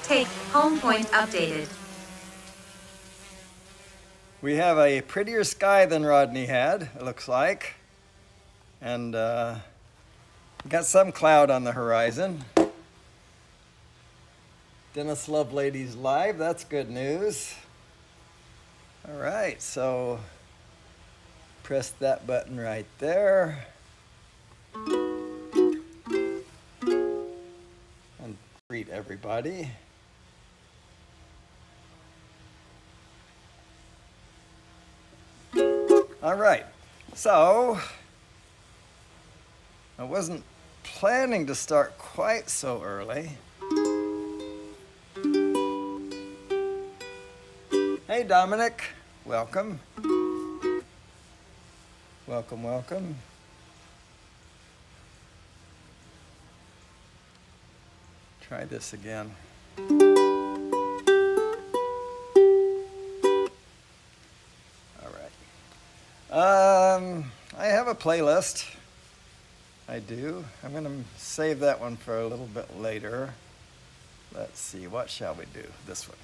Take home point updated. We have a prettier sky than Rodney had, it looks like. And got some cloud on the horizon. Dennis Lovelady's live, that's good news. All right, so press that button right there. And greet everybody. All right, so I wasn't planning to start quite so early. Hey Dominic, welcome. Welcome, welcome. Try this again. I have a playlist. I do. I'm going to save that one for a little bit later. Let's see, what shall we do? This one.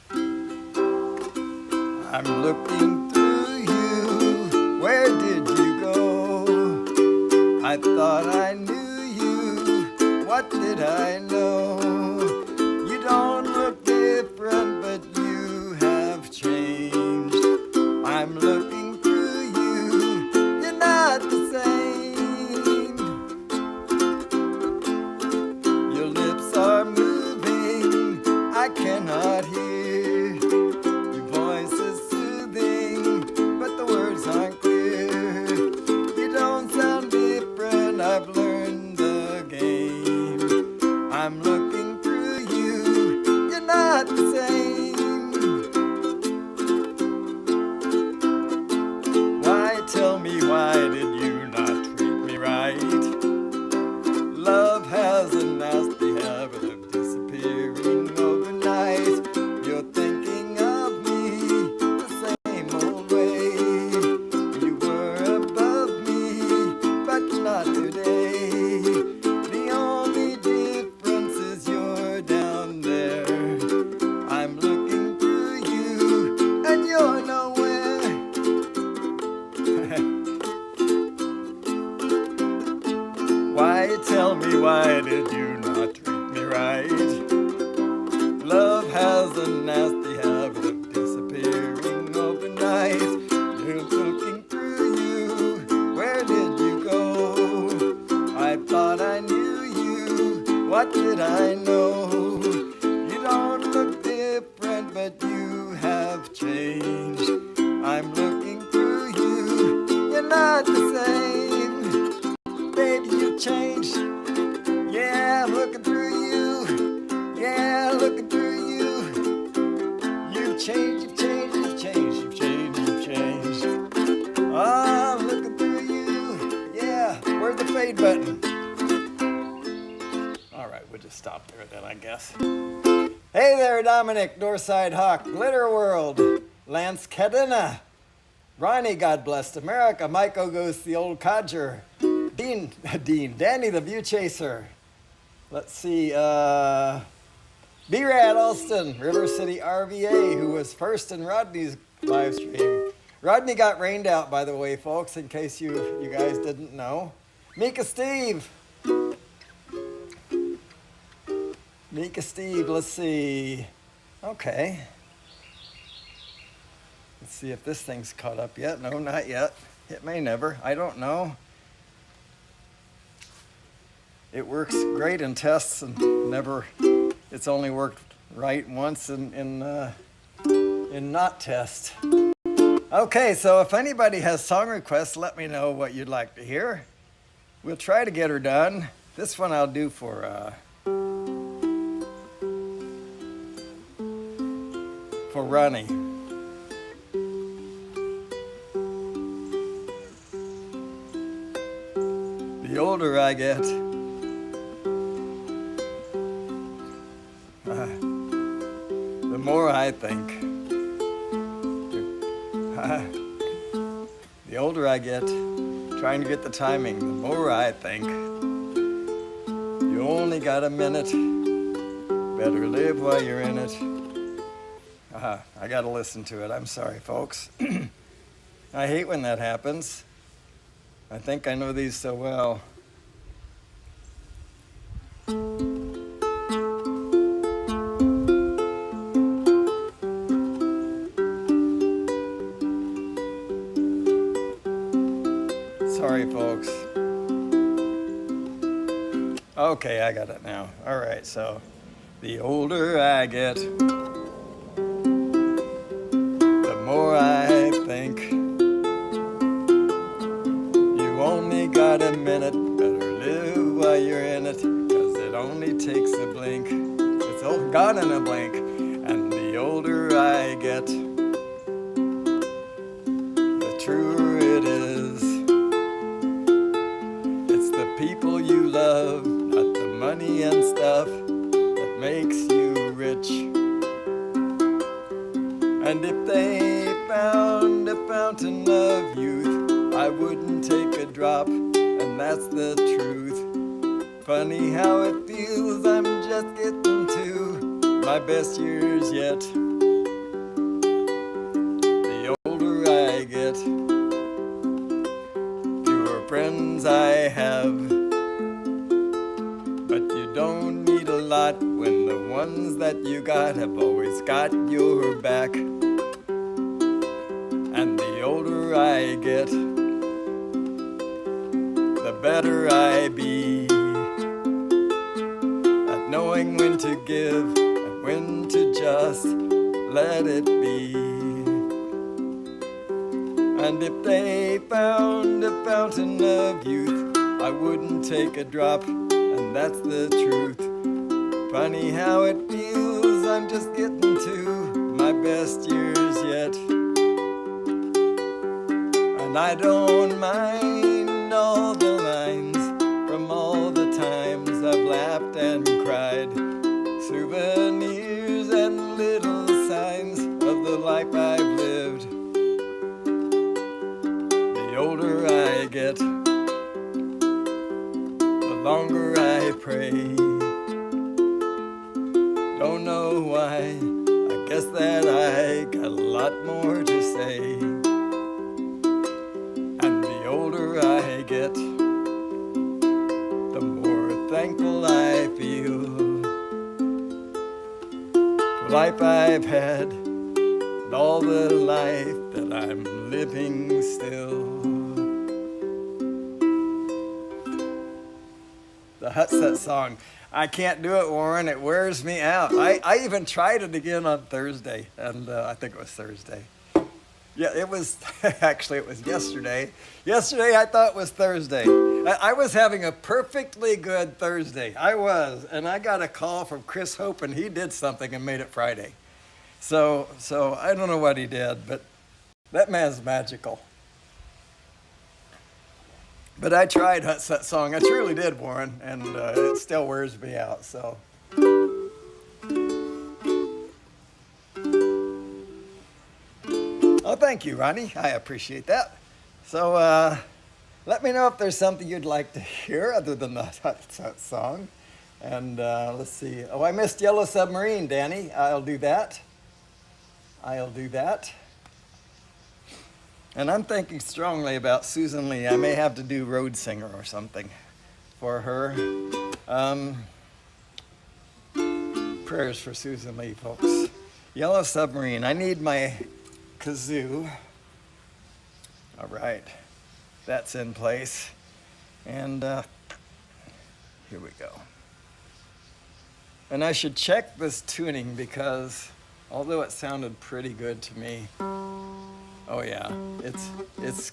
I'm looking through you. Where did you go? I thought I knew you. What did I know? You don't look different, but you have changed. I'm looking not the same. Your lips are moving, I cannot hear. Your voice is soothing, but the words aren't clear. You don't sound different, I've learned the game. I'm looking through you, you're not the same. Tell me, why did you not treat me right? Love has a nasty habit of disappearing overnight. You're thinking of me the same old way. You were above me, but not today. The only difference is you're down there. I'm looking through you, and you're nowhere. Why, tell me, why did you not treat me right? Love has a nasty habit of disappearing overnight. You're looking through you, where did you go? I thought I knew you, what did I know? You don't look different, but you have changed. I'm looking through you, you're not the same. Baby, you changed. Yeah, I'm looking through you. Yeah, looking through you. You've changed, you've changed, you've changed, you've changed, you've changed. Oh, I'm looking through you. Yeah, where's the fade button? All right, we'll just stop there then, I guess. Hey there, Dominic, Northside Hawk, Glitter World, Lance Cadena, Ronnie, God bless America, Michael goes the old codger. Danny the View Chaser. Let's see, B-Rad Alston, River City RVA, who was first in Rodney's live stream. Rodney got rained out, by the way, folks, in case you guys didn't know. Mika Steve. Mika Steve, let's see. Okay. Let's see if this thing's caught up yet. No, not yet. It may never. I don't know. It works great in tests and never, it's only worked right once in not test. Okay, so if anybody has song requests, let me know what you'd like to hear. We'll try to get her done. This one I'll do for Ronnie. The older I get, the more I think. The older I get, trying to get the timing, the more I think. You only got a minute, better live while you're in it. I gotta listen to it. I'm sorry, folks. I hate when that happens. I think I know these so well. Sorry, folks. Okay, I got it now. All right, so the older I get, the more I think. You only got a minute, better live while you're in it, 'cause it only takes a blink. It's all gone in a blink. And the older I get, the truer it is. It's the people you love, not the money and stuff, that makes you rich. And if they found a fountain of youth, I wouldn't take a drop, and that's the truth. Funny how it feels, I'm just getting to my best years yet. The older I get, fewer friends I have. But you don't need a lot when the ones that you got have always got your back. And the older I get, the better I be at knowing when to give and when to just let it be. And if they found a fountain of youth, I wouldn't take a drop, and that's the truth. Funny how it feels, I'm just getting to my best years yet. And I don't mind all the lines from all the times I've laughed and cried. Souvenirs and little signs of the life I've lived. The older I get, the longer I pray. Don't know why, I guess that I got a lot more to say. And the older I get, the more thankful I feel for life I've had and all the life that I'm living still. That's that song. I can't do it, Warren. It wears me out. I even tried it again on Thursday, and I think it was Thursday. Yeah, it was, actually it was yesterday. Yesterday I thought it was Thursday. I was having a perfectly good Thursday. I was, and I got a call from Chris Hope, and he did something and made it Friday. So I don't know what he did, but that man's magical. But I tried that song. I truly did, Warren, and it still wears me out, so. Oh, thank you, Ronnie. I appreciate that. So let me know if there's something you'd like to hear other than that song. And let's see. Oh, I missed Yellow Submarine, Danny. I'll do that. And I'm thinking strongly about Susan Lee. I may have to do Road Singer or something for her. Prayers for Susan Lee, folks. Yellow Submarine. I need my kazoo. All right. That's in place. And here we go. And I should check this tuning because although it sounded pretty good to me, oh yeah, it's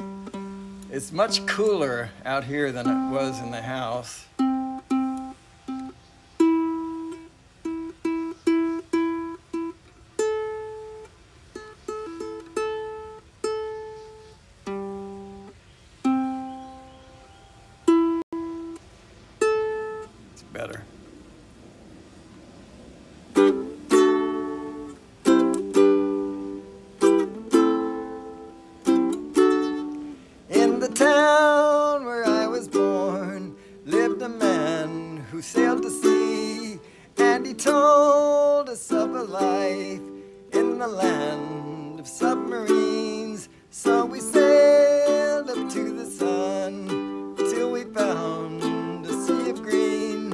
much cooler out here than it was in the house. It's better. In the town where I was born lived a man who sailed to sea, and he told a land of submarines. So we sailed up to the sun till we found a sea of green,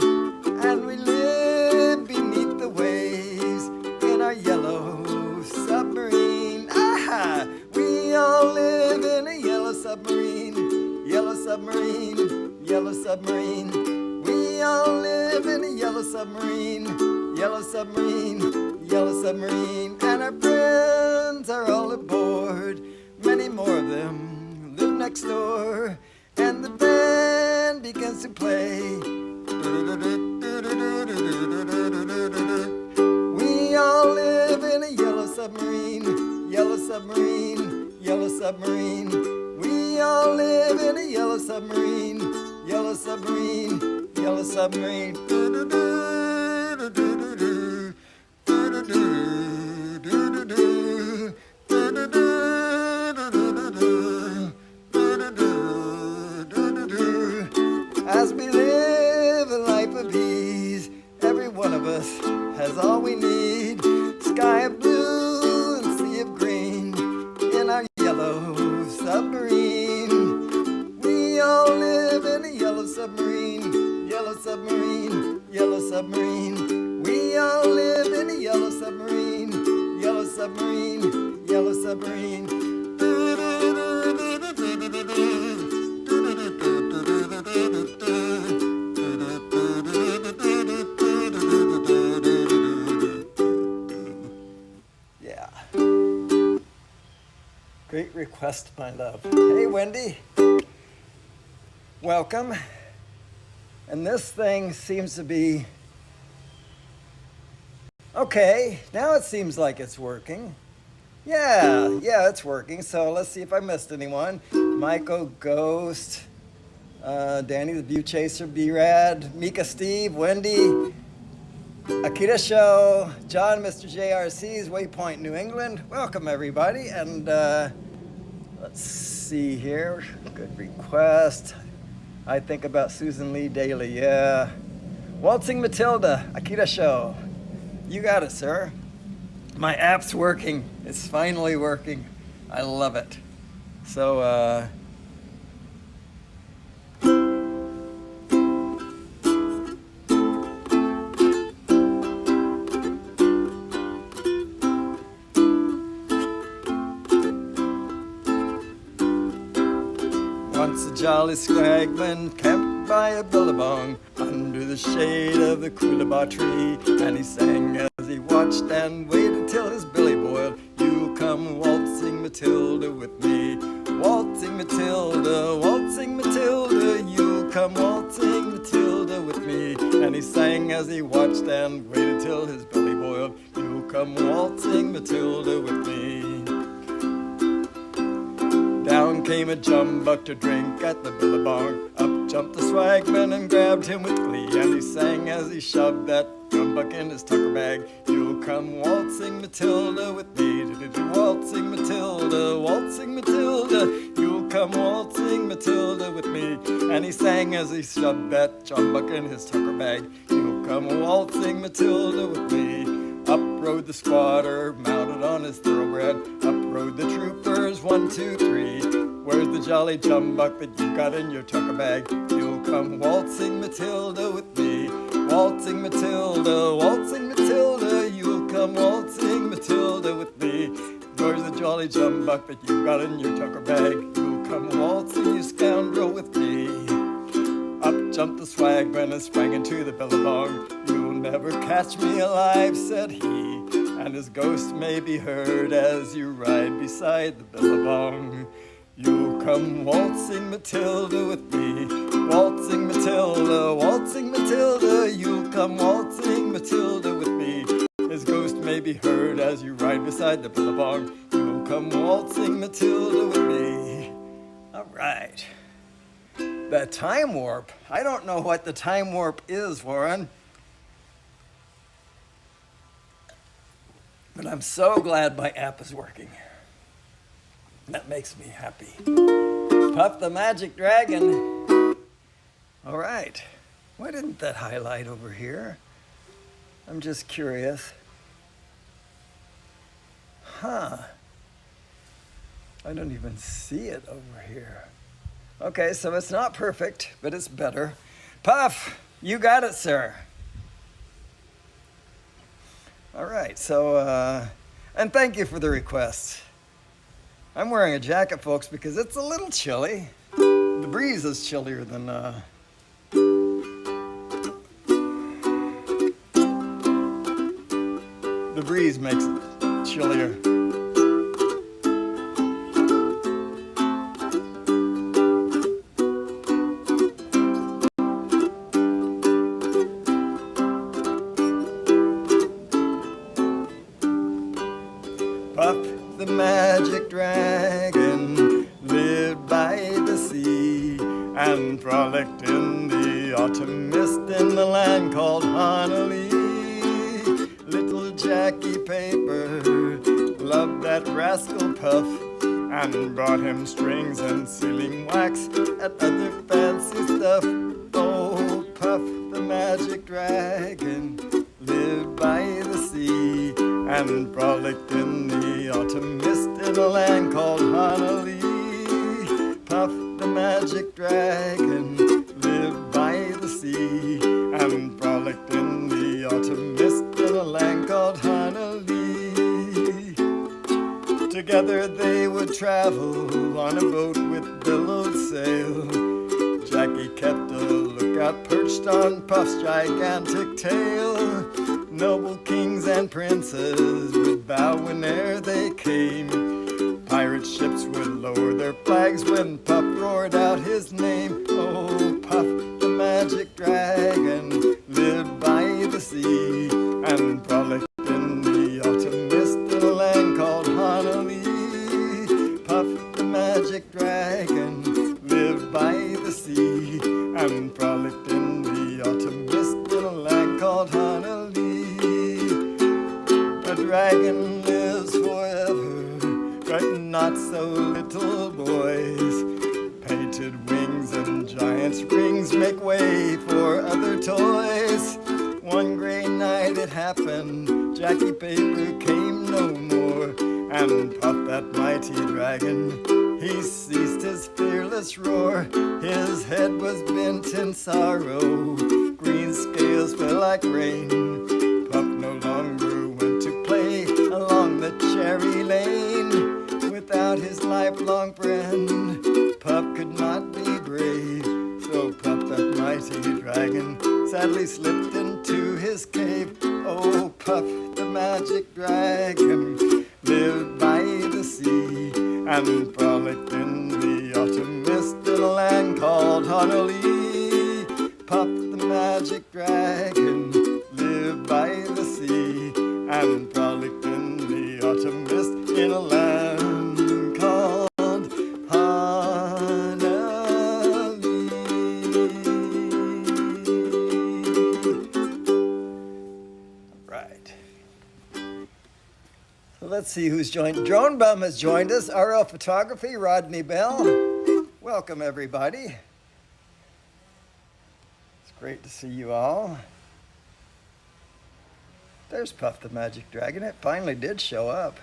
and we lived beneath the waves in our yellow submarine. Aha! We all live in a yellow submarine, yellow submarine, yellow submarine. We all live in a yellow submarine, yellow submarine, yellow submarine. And our friends are all aboard, many more of them live next door. And the band begins to play. We all live in a yellow submarine, yellow submarine, yellow submarine. We all live in a yellow submarine, yellow submarine, yellow submarine. As we live a life of ease, every one of us has all we need. Sky of blue and sea of green in our yellow submarine. We all live in a yellow submarine, yellow submarine, yellow submarine. We all live in a yellow submarine, yellow submarine, yellow submarine. Yeah. Great request, my love. Hey, Wendy. Welcome. And this thing seems to be okay. Now it seems like it's working. Yeah, it's working. So let's see if I missed anyone. Michael, Ghost, Danny the View Chaser, B-Rad, Mika, Steve, Wendy, Akita Show, John, Mr. JRC's Waypoint, New England. Welcome, everybody. And let's see here. Good request. I think about Susan Lee daily. Yeah. Waltzing Matilda, Akita Show. You got it, sir. My app's working. It's finally working. I love it. So, once a jolly swagman camped by a billabong under the shade of the coolabah tree, and he sang as he watched and waited till his belly boiled. You'll come waltzing Matilda with me, waltzing Matilda, waltzing Matilda. You'll come waltzing Matilda with me. And he sang as he watched and waited till his belly boiled. You'll come waltzing Matilda with me. Down came a jumbuck to drink at the billabong. Up jumped the swagman and grabbed him with glee. And he sang as he shoved that jumbuck in his tucker bag. You'll come waltzing Matilda with me. Waltzing Matilda, waltzing Matilda. You'll come waltzing Matilda with me. And he sang as he shoved that jumbuck in his tucker bag. You'll come waltzing Matilda with me. Up rode the squatter, mounted on his thoroughbred. Up rode the troopers, 1, 2, 3. Where's the jolly jumbuck that you got in your tucker bag? You'll come waltzing Matilda with me. Waltzing Matilda, waltzing Matilda. You'll come waltzing Matilda with me. Where's the jolly jumbuck that you got in your tucker bag? You'll come waltzing, you scoundrel, with me. Up jumped the swagman and sprang into the billabong. You'll never catch me alive, said he, and his ghost may be heard as you ride beside the billabong. You'll come waltzing Matilda with me, waltzing Matilda, waltzing Matilda. You'll come waltzing Matilda with me. His ghost may be heard as you ride beside the billabong. You'll come waltzing Matilda with me. All right. The time warp. I don't know what the time warp is, Warren. But I'm so glad my app is working. That makes me happy. Puff the Magic Dragon. All right. Why didn't that highlight over here? I'm just curious. Huh. I don't even see it over here. Okay, so it's not perfect, but it's better. Puff, you got it, sir. All right, so, and thank you for the request. I'm wearing a jacket, folks, because it's a little chilly. The breeze is chillier than, the breeze makes it chillier. Puff the magic dragon lived by the sea and frolicked in the autumn mist in the land called Honolulu. Little Jackie Paper loved that rascal Puff and brought him strings and sealing wax and other fancy stuff. Oh, Puff the magic dragon lived by the sea and frolicked in the autumn mist in a land called Honolulu. Puff the magic dragon lived by the sea and frolicked in the autumn mist in a land called Honolulu. Together they would travel on a boat with billowed sail. Jackie kept a lookout perched on Puff's gigantic tail. Noble kings and princes would bow whene'er they came. Pirate ships would lower their flags when Puff roared out his name. Oh, Puff the magic dragon lived by the sea and frolicked in the autumn mist in a land called Honolulu. Puff the magic dragon lived by the sea and frolicked in the autumn mist in a land called Honolulu. A dragon lives forever, but not so little boys. Painted wings and giant's rings make way for other toys. One gray night it happened, Jackie Paper came no more, and Puff that mighty dragon, he ceased his fearless roar. His head was bent in sorrow, green scales fell like rain. Puff no longer went to play along the cherry lane. Without his lifelong friend, Puff could not be brave. So Puff that mighty dragon sadly slipped into his cave. Oh, Puff the magic dragon lived by the sea and frolicked in the autumn mist in a land called Honolulu. Puff the magic dragon lived by the sea and frolicked in the autumn mist in a land called Honolulu. Right. So let's see who's joined. Drone Bum has joined us. RL Photography, Rodney Bell. Welcome, everybody. It's great to see you all. There's Puff the Magic Dragon. It finally did show up.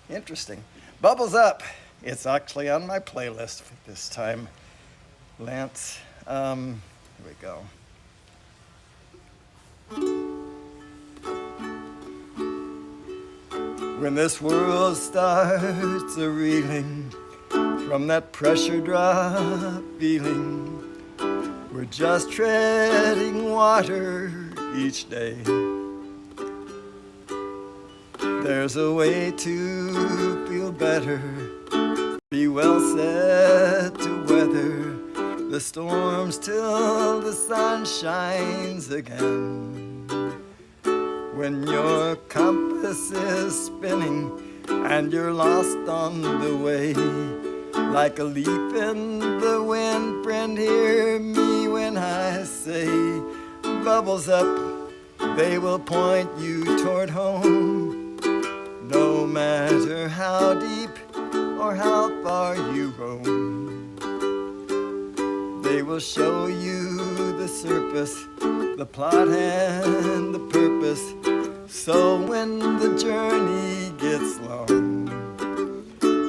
Interesting. Bubbles Up. It's actually on my playlist this time, Lance. Here we go. When this world starts a-reeling from that pressure drop feeling, we're just treading water each day. There's a way to feel better, be well set to weather the storms till the sun shines again. When your compass is spinning and you're lost on the way, like a leaf in the wind, friend, hear me when I say, bubbles up, they will point you toward home. No matter how deep or how far you roam, they will show you the surface, the plot and the purpose. So when the journey gets long,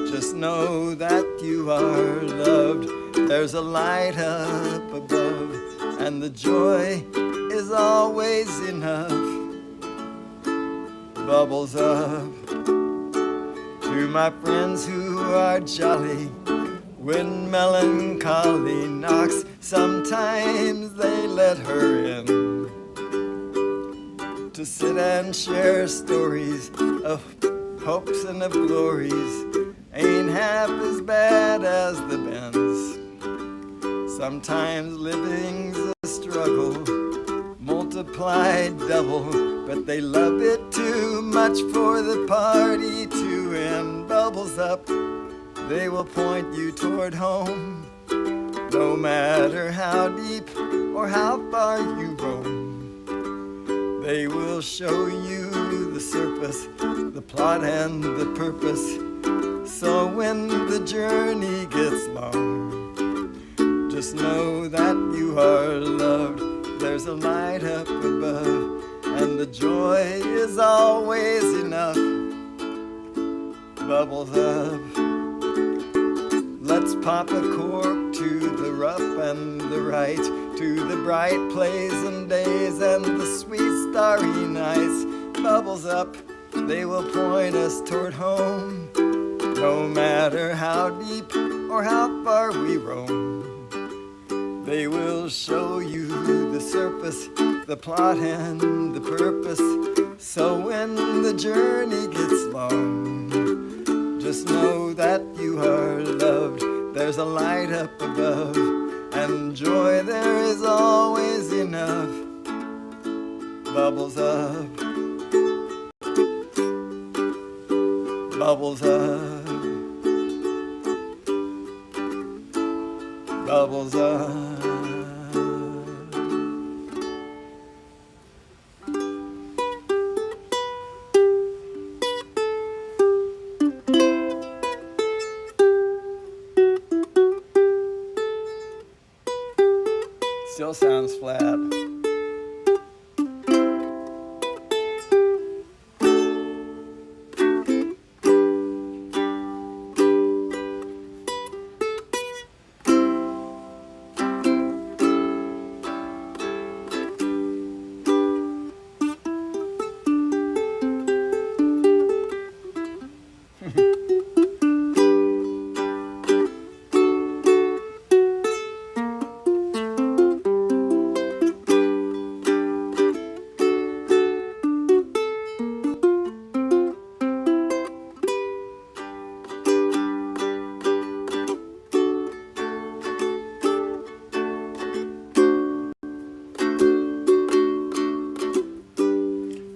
just know that you are loved. There's a light up above, and the joy is always enough. Bubbles up. To my friends who are jolly, when melancholy knocks, sometimes they let her in to sit and share stories of hopes and of glories. Ain't half as bad as the bends. Sometimes living's a struggle, multiplied double, but they love it too much for the party to end. Bubbles up, they will point you toward home, no matter how deep or how far you roam. They will show you the surface, the plot and the purpose. So when the journey gets long, just know that you are loved. There's a light up above, and the joy is always enough. Bubbles up. Let's pop a cork to the rough and the right, to the bright plays and days and the sweet starry nights. Bubbles up, they will point us toward home, no matter how deep or how far we roam. They will show you the surface, the plot and the purpose. So when the journey gets long, just know that you are loved. There's a light up above, and joy there is always enough. Bubbles up. Bubbles up. Bubbles up. Still sounds flat.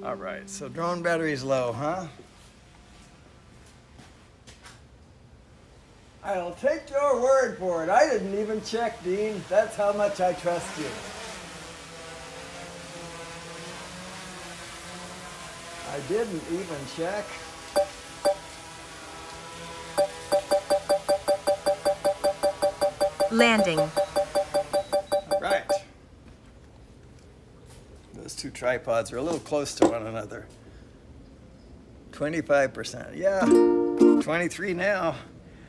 All right, so drone battery's low, huh? I'll take your word for it. I didn't even check, Dean. That's how much I trust you. I didn't even check. Landing. All right. Those two tripods are a little close to one another. 25%. Yeah, 23 now.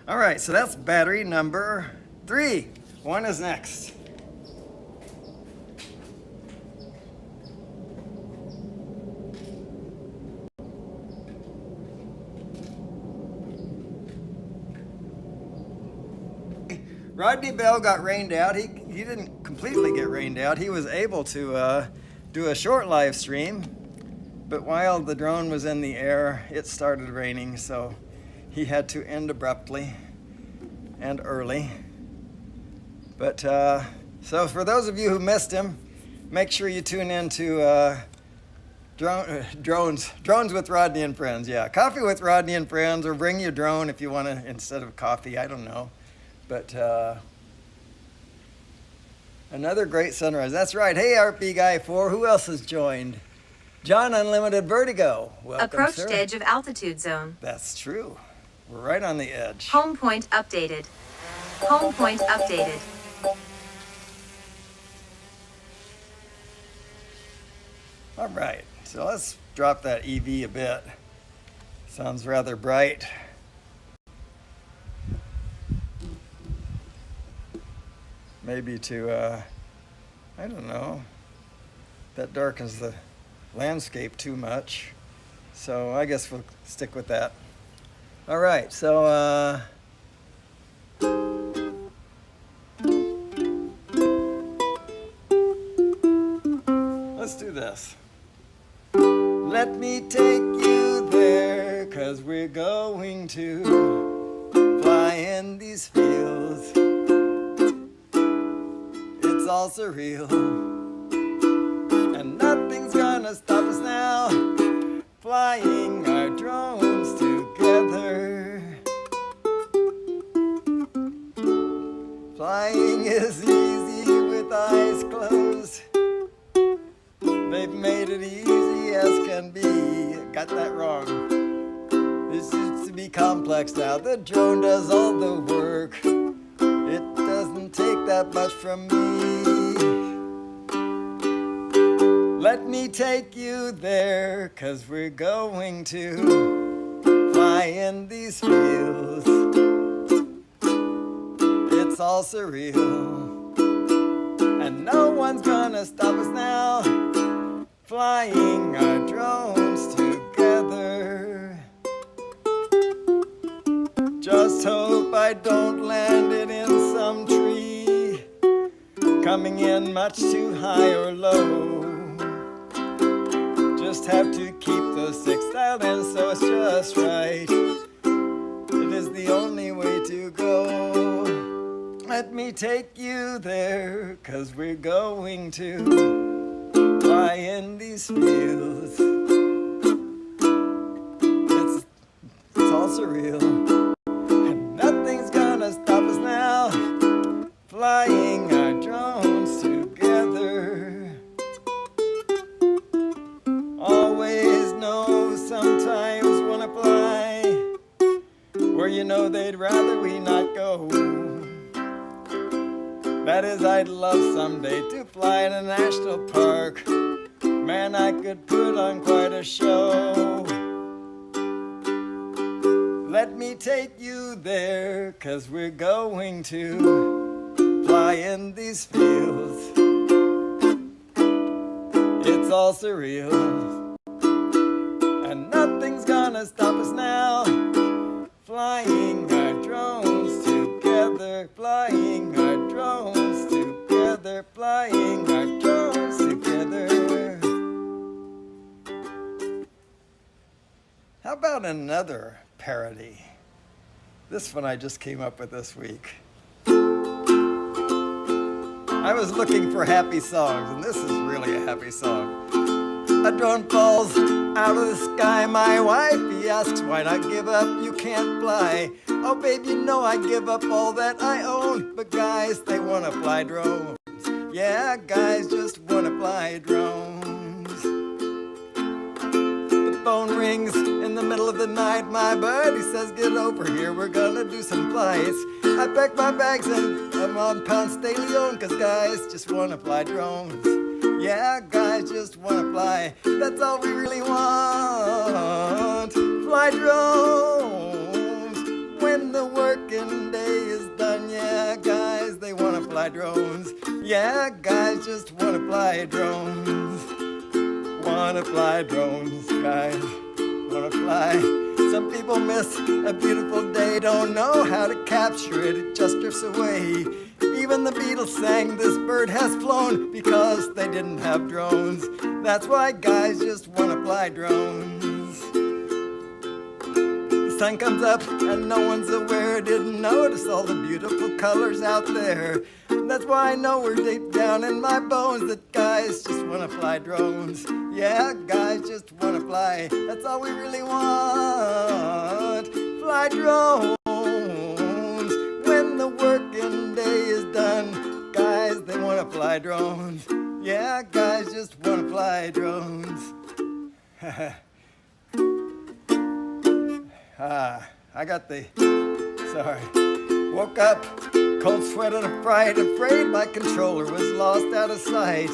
All right, so that's battery number 3. 1 is next. Rodney Bell got rained out. He didn't completely get rained out. He was able to do a short live stream, but while the drone was in the air, it started raining, so he had to end abruptly and early. But so for those of you who missed him, make sure you tune in to drones with Rodney and Friends. Yeah, coffee with Rodney and Friends, or bring your drone if you want to instead of coffee. I don't know. But another great sunrise. That's right. Hey, RP Guy 4. Who else has joined? John Unlimited Vertigo. Welcome, Approached sir. edge of altitude zone. That's true. We're right on the edge. Home point updated. Home point updated. All right. So let's drop that EV a bit. Sounds rather bright. Maybe to, I don't know, that darkens the landscape too much. So I guess we'll stick with that. All right, so let's do this. Let me take you there, 'cause we're going to fly in these fields. It's all surreal, and nothing's gonna stop us now, flying our drones together. Flying is easy with eyes closed. They've made it easy as can be. Got that wrong. This used to be complex now. The drone does all the work. It doesn't take that much from me. Let me take you there, 'cause we're going to fly in these fields. It's all surreal, and no one's gonna stop us now, flying our drones together. Just hope I don't land it in some tree, coming in much too high or low. Just have to keep those sticks dialed in so it's just right. It is the only way to go. Let me take you there, 'cause we're going to fly in these fields. It's all surreal, and nothing's gonna stop us now, flying our drones together. Always know, sometimes wanna fly where you know they'd rather we not go. That is, I'd love someday to fly in a national park. Man, I could put on quite a show. Let me take you there, 'cause we're going to fly in these fields. It's all surreal, and nothing's gonna stop us now, flying our drones together, flying our drones together, flying our drones together. How about another parody? This one I just came up with this week. I was looking for happy songs, and this is really a happy song. A drone falls out of the sky. My wifey asks, why not give up? You can't fly. Oh, babe, you know I give up all that I own. But guys, they want to fly drones. Yeah, guys just want to fly drones. The phone rings in the middle of the night. My buddy says, get over here, we're gonna do some flights. I pack my bags and I'm on Ponce de Leon, 'cause guys just want to fly drones. Yeah, guys just want to fly. That's all we really want. Fly drones when the working day is done. Yeah, guys, they want to fly drones. Yeah, guys just want to fly drones. Want to fly drones, guys want to fly. Some people miss a beautiful day, don't know how to capture it, it just drifts away. Even the Beatles sang this bird has flown because they didn't have drones. That's why guys just want to fly drones. The sun comes up and no one's aware, didn't notice all the beautiful colors out there. That's why I know we're deep down in my bones that guys just want to fly drones. Yeah, guys just want to fly. That's all we really want. Fly drones when the working day is done. Guys, they want to fly drones. Yeah, guys just want to fly drones. I got the... Sorry. Woke up, cold sweat and a fright, afraid my controller was lost out of sight.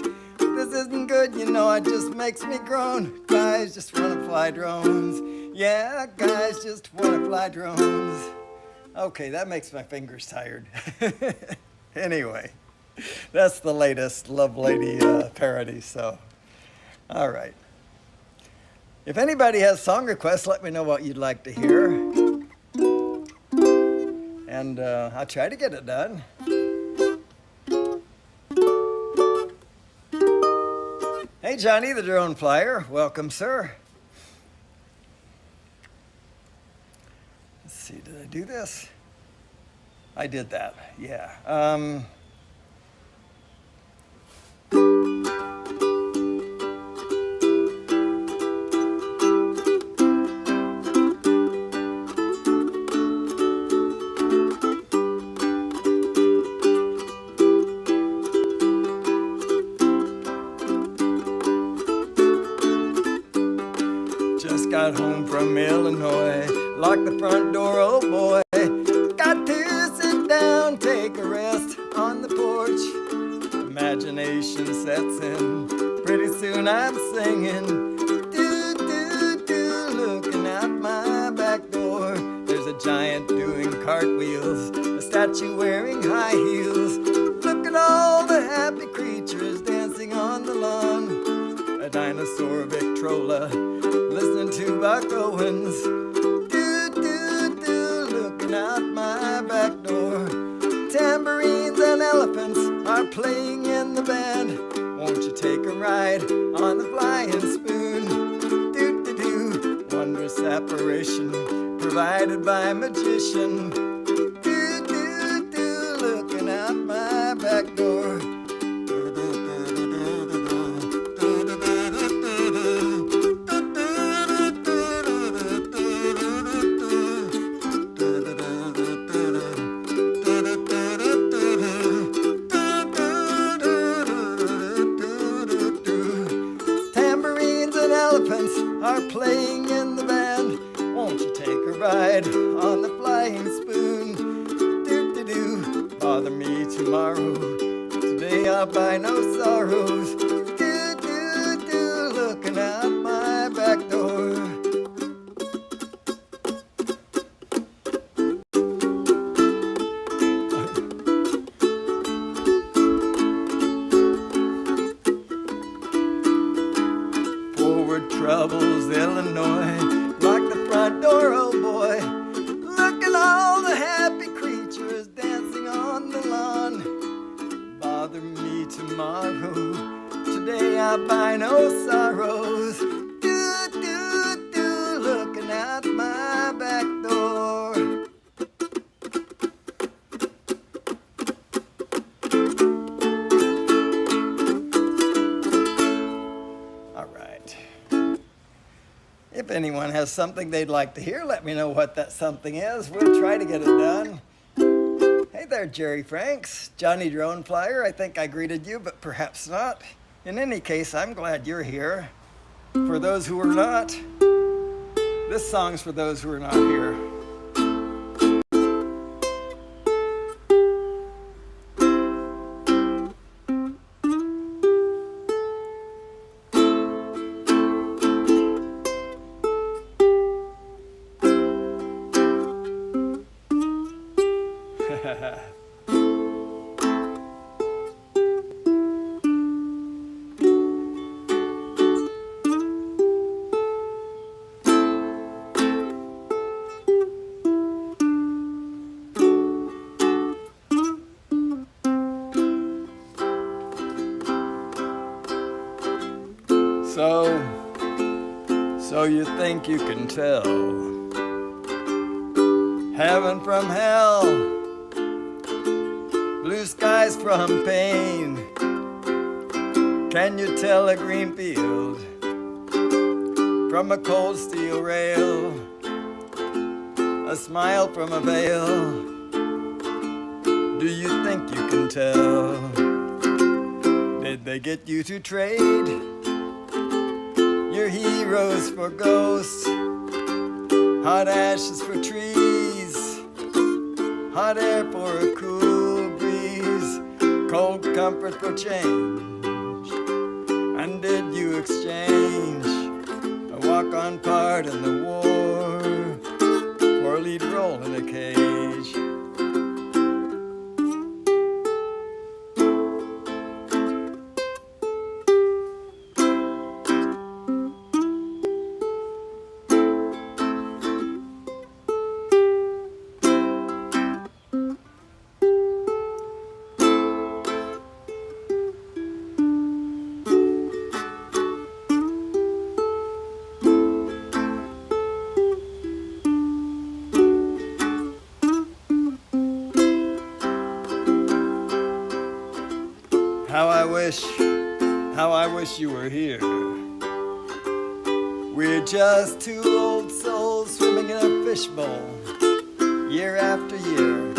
this isn't good, you know, it just makes me groan. Guys just wanna fly drones. Yeah, guys just wanna fly drones. Okay, that makes my fingers tired. Anyway, that's the latest Love Lady parody, so, all right. If anybody has song requests, let me know what you'd like to hear. And I'll try to get it done. Hey, Johnny, the drone flyer. Welcome, sir. Let's see, did I do this? I did that, yeah. Just got home from Illinois, locked the front door, oh boy. Got to sit down, take a rest on the porch. Imagination sets in, pretty soon I'm singing. Do, do, do, looking out my back door. There's a giant doing cartwheels, a statue wearing high heels. Look at all the happy creatures dancing on the lawn. A dinosaur Victrola, listening to Buck Owens. Do, do, do, looking out my back door. Tambourines and elephants are playing in the band. Won't you take a ride on the flying spoon? Do, do, do, wondrous apparition provided by a magician. Do, do, do, looking out my back door. Are playing in the band. Won't you take a ride on the flying spoon? Do, do, do, bother me tomorrow. Today I'll buy no sorrows. Do, do, do, looking out my back door. Troubles, Illinois, lock the front door, oh boy. Look at all the happy creatures dancing on the lawn. Bother me tomorrow, today I buy no sorrows. Do, do, do, looking out my back door. If anyone has something they'd like to hear, let me know what that something is. We'll try to get it done. Hey there, Jerry Franks. Johnny Drone Flyer, I think I greeted you, but perhaps not. In any case, I'm glad you're here. For those who are not, this song's for those who are not here. So you think you can tell heaven from hell, blue skies from pain? Can you tell a green field from a cold steel rail, a smile from a veil? Do you think you can tell? Did they get you to trade your heroes for ghosts, hot ashes for trees, hot air for a cool breeze, cold comfort for change, When did you exchange a walk-on part in the war for a lead role in a cage? How I wish you were here. We're just two old souls swimming in a fishbowl, year after year,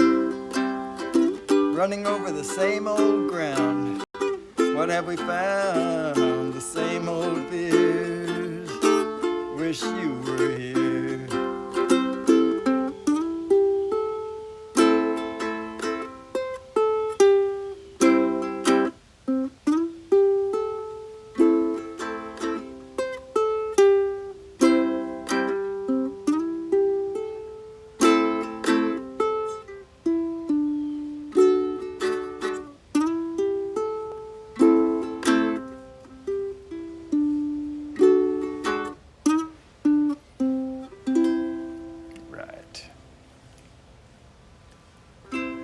running over the same old ground. What have we found? The same old fears. Wish you were here.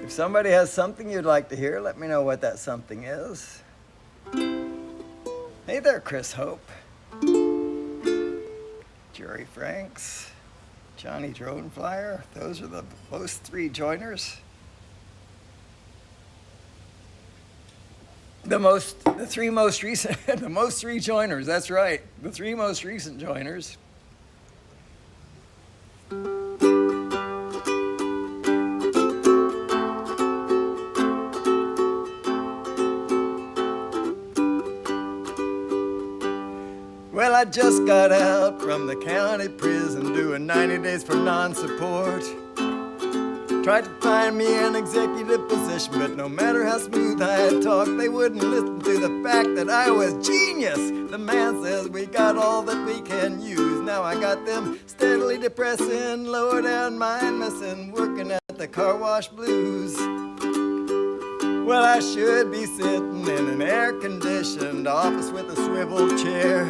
If somebody has something you'd like to hear, let me know what that something is. Hey there, Chris Hope, Jerry Franks, Johnny Droneflyer. Those are those three joiners. The three most recent, the most three joiners, that's right. The three most recent joiners. Well, I just got out from the county prison doing 90 days for non-support. Tried to find me an executive position, but no matter how smooth I had talked, they wouldn't listen to the fact that I was genius. The man says we got all that we can use. Now I got them steadily depressing, lower down mind messing, working at the car wash blues. Well, I should be sitting in an air-conditioned office with a swivel chair,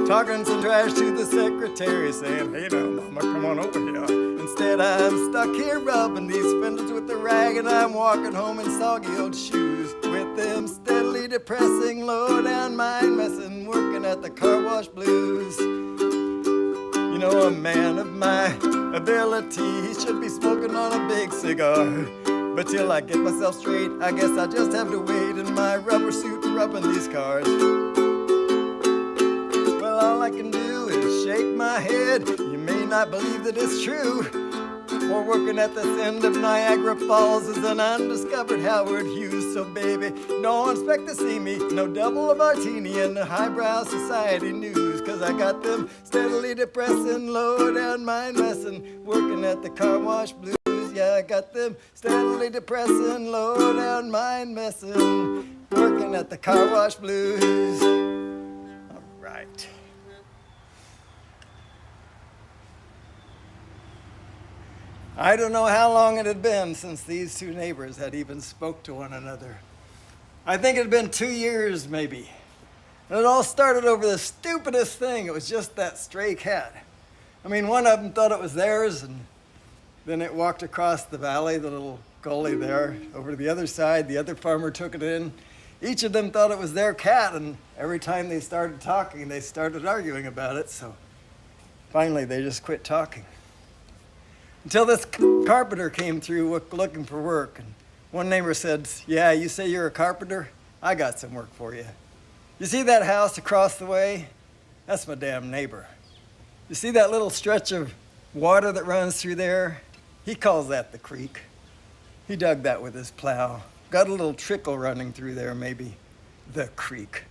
talking some trash to the secretary, saying, hey now, mama, come on over here. Instead, I'm stuck here rubbing these fenders with a rag, and I'm walking home in soggy old shoes with them steadily depressing, low-down mind messing, working at the car wash blues. You know, a man of my ability, he should be smoking on a big cigar. But till I get myself straight, I guess I just have to wait in my rubber suit rubbing these cars. Well, all I can do is shake my head. You may not believe that it's true. Or working at this end of Niagara Falls is an undiscovered Howard Hughes. So baby, don't expect to see me, no double martini in the highbrow society news. Cause I got them steadily depressing, low down mind messing, working at the car wash blues. Yeah, I got them steadily depressing, low down mind messing, working at the car wash blues. All right. I don't know how long it had been since these two neighbors had even spoke to one another. I think it had been 2 years maybe. And it all started over the stupidest thing. It was just that stray cat. I mean, one of them thought it was theirs, and then it walked across the valley, the little gully there, over to the other side. The other farmer took it in. Each of them thought it was their cat, and every time they started talking, they started arguing about it. So finally, they just quit talking. Until this carpenter came through looking for work. And one neighbor said, yeah, you say you're a carpenter? I got some work for you. You see that house across the way? That's my damn neighbor. You see that little stretch of water that runs through there? He calls that the creek. He dug that with his plow. Got a little trickle running through there, maybe. The creek.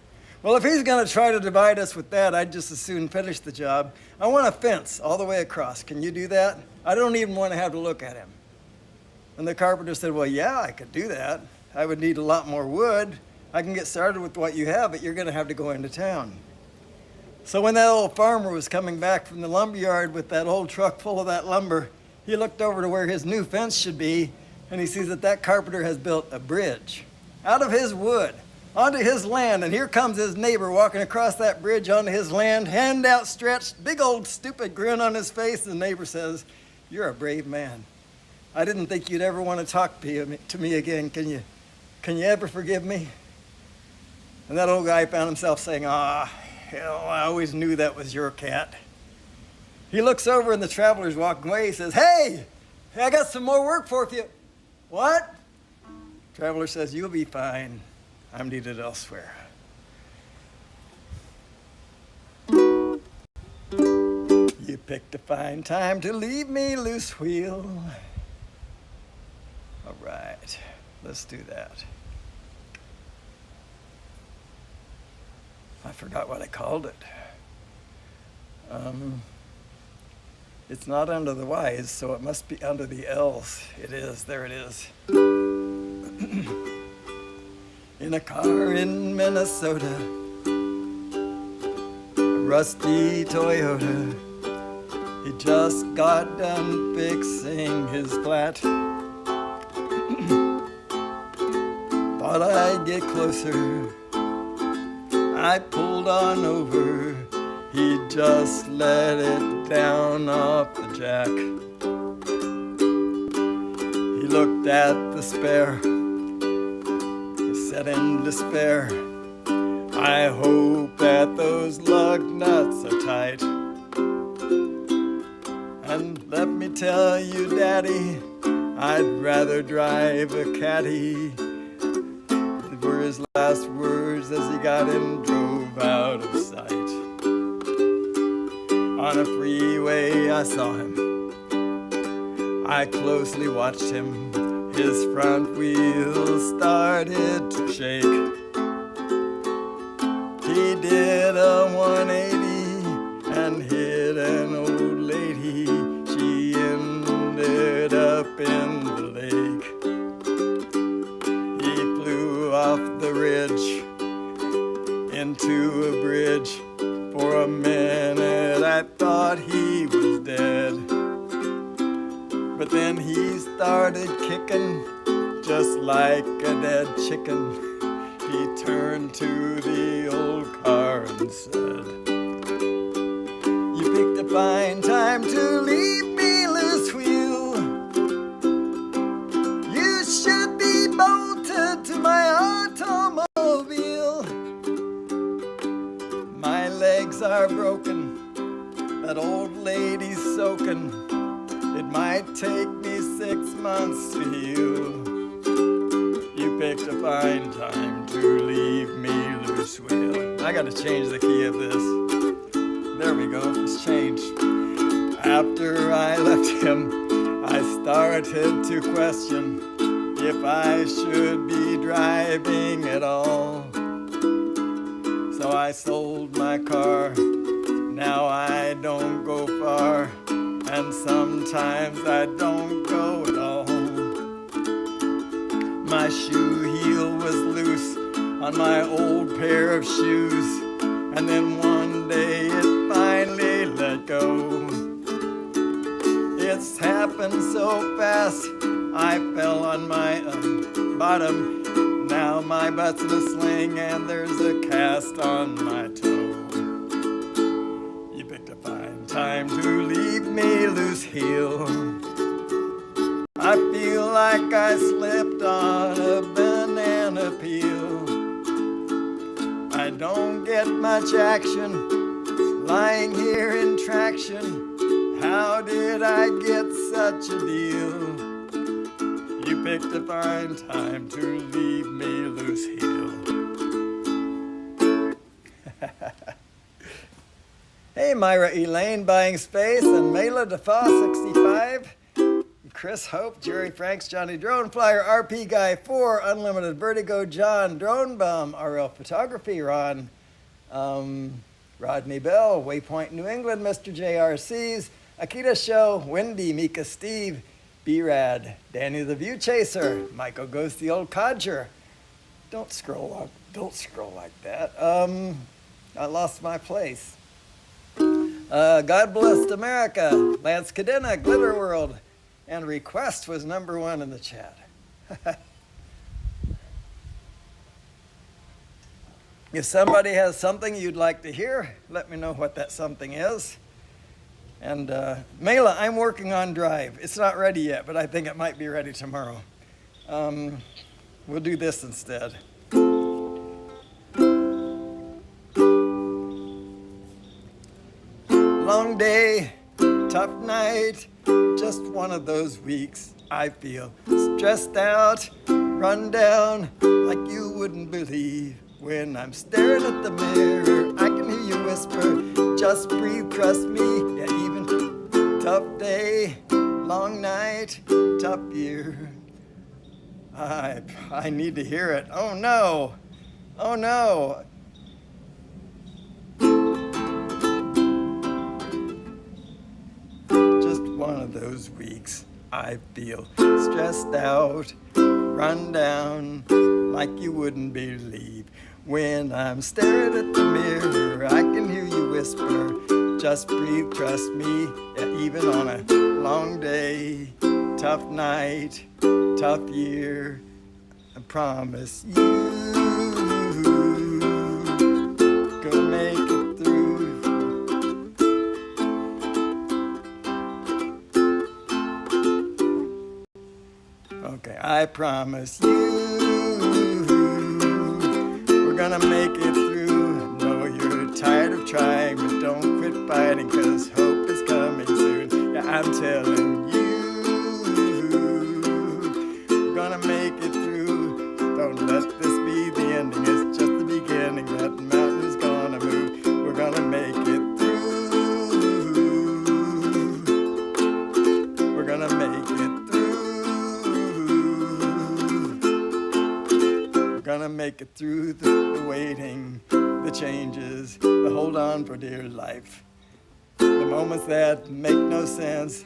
Well, if he's gonna try to divide us with that, I'd just as soon finish the job. I want a fence all the way across. Can you do that? I don't even want to have to look at him. And the carpenter said, well, yeah, I could do that. I would need a lot more wood, I can get started with what you have, but you're going to have to go into town. So when that old farmer was coming back from the lumber yard with that old truck full of that lumber, he looked over to where his new fence should be, and he sees that that carpenter has built a bridge out of his wood onto his land, and here comes his neighbor walking across that bridge onto his land, hand outstretched, big old stupid grin on his face. The neighbor says, "You're a brave man. I didn't think you'd ever want to talk to me again. Can you ever forgive me?" And that old guy found himself saying, "Ah, hell, I always knew that was your cat." He looks over and the traveler's walking away. He says, "Hey, I got some more work for you." "What?" Traveler says, "You'll be fine. I'm needed elsewhere." You picked a fine time to leave me, loose wheel. All right, let's do that. I forgot what I called it. It's not under the Y's, so it must be under the L's. It is, there it is. In a car in Minnesota, a rusty Toyota, he just got done fixing his flat. Thought I'd get closer, I pulled on over, he just let it down off the jack. He looked at the spare, he said in despair, "I hope that those lug nuts are tight." And let me tell you, Daddy, I'd rather drive a caddy. Were his last words as he got in, drove out of sight. On a freeway I saw him, I closely watched him. His front wheels started to shake. He did a 180 and hit an old lady. She ended up in the lake. He flew off the ridge into a bridge. For a minute I thought he was dead, but then he started kicking just like a dead chicken. He turned to the old car and said, "You picked a fine time to leave me, loose wheel. You should be bolted to my automobile. My legs are broken, that old lady's soaking. It might take me 6 months to heal. You picked a fine time to leave me, loose wheel." I gotta change the key of this. There we go, it's changed. After I left him, I started to question if I should be driving at all. So I sold my car, now I don't go far, and sometimes I don't go at all. My shoe heel was loose on my old pair of shoes, and then one day it finally let go. It's happened so fast, I fell on my bottom. Now my butt's in a sling and there's a cast on my toe. You picked a fine time to leave me, loose heel. I feel like I slipped on a banana peel. I don't get much action, lying here in traction. How did I get such a deal? You picked a fine time to leave me, loose heel. Hey, Myra Elaine buying space, and Mela DeFaw 65, Chris Hope, Jerry Franks, Johnny Drone Flyer, RP Guy 4, Unlimited Vertigo, John Drone Bum, RL Photography, Ron, Rodney Bell, Waypoint New England, Mr. JRC's, Akita Show, Wendy, Mika Steve, B-Rad, Danny the View Chaser, Michael Goes the Old Codger. Don't scroll Don't scroll like that. I lost my place. God blessed America, Lance Cadena, Glitter World, and Request was #1 in the chat. If somebody has something you'd like to hear, let me know what that something is. And Mela, I'm working on Drive. It's not ready yet, but I think it might be ready tomorrow. We'll do this instead. Long day, tough night, just one of those weeks. I feel stressed out, run down like you wouldn't believe. When I'm staring at the mirror, I can hear you whisper, just breathe, trust me. Yeah, even tough day, long night, tough year. I need to hear it. Oh no, oh no. Just one of those weeks. I feel stressed out, run down like you wouldn't believe. When I'm staring at the mirror, I can hear you whisper, just breathe, trust me. Yeah, even on a long day, tough night, tough year, I promise you, gonna make it through. Okay, I promise you, we're gonna make it through. I know you're tired of trying, but don't quit fighting, cause hope is coming soon. Yeah, I'm telling you, we're gonna make it through. Don't let this be the ending, it's just the beginning. That mountain is gonna move. We're gonna make it through. We're gonna make it through. We're gonna make it through the waiting, the changes, the hold on for dear life. The moments that make no sense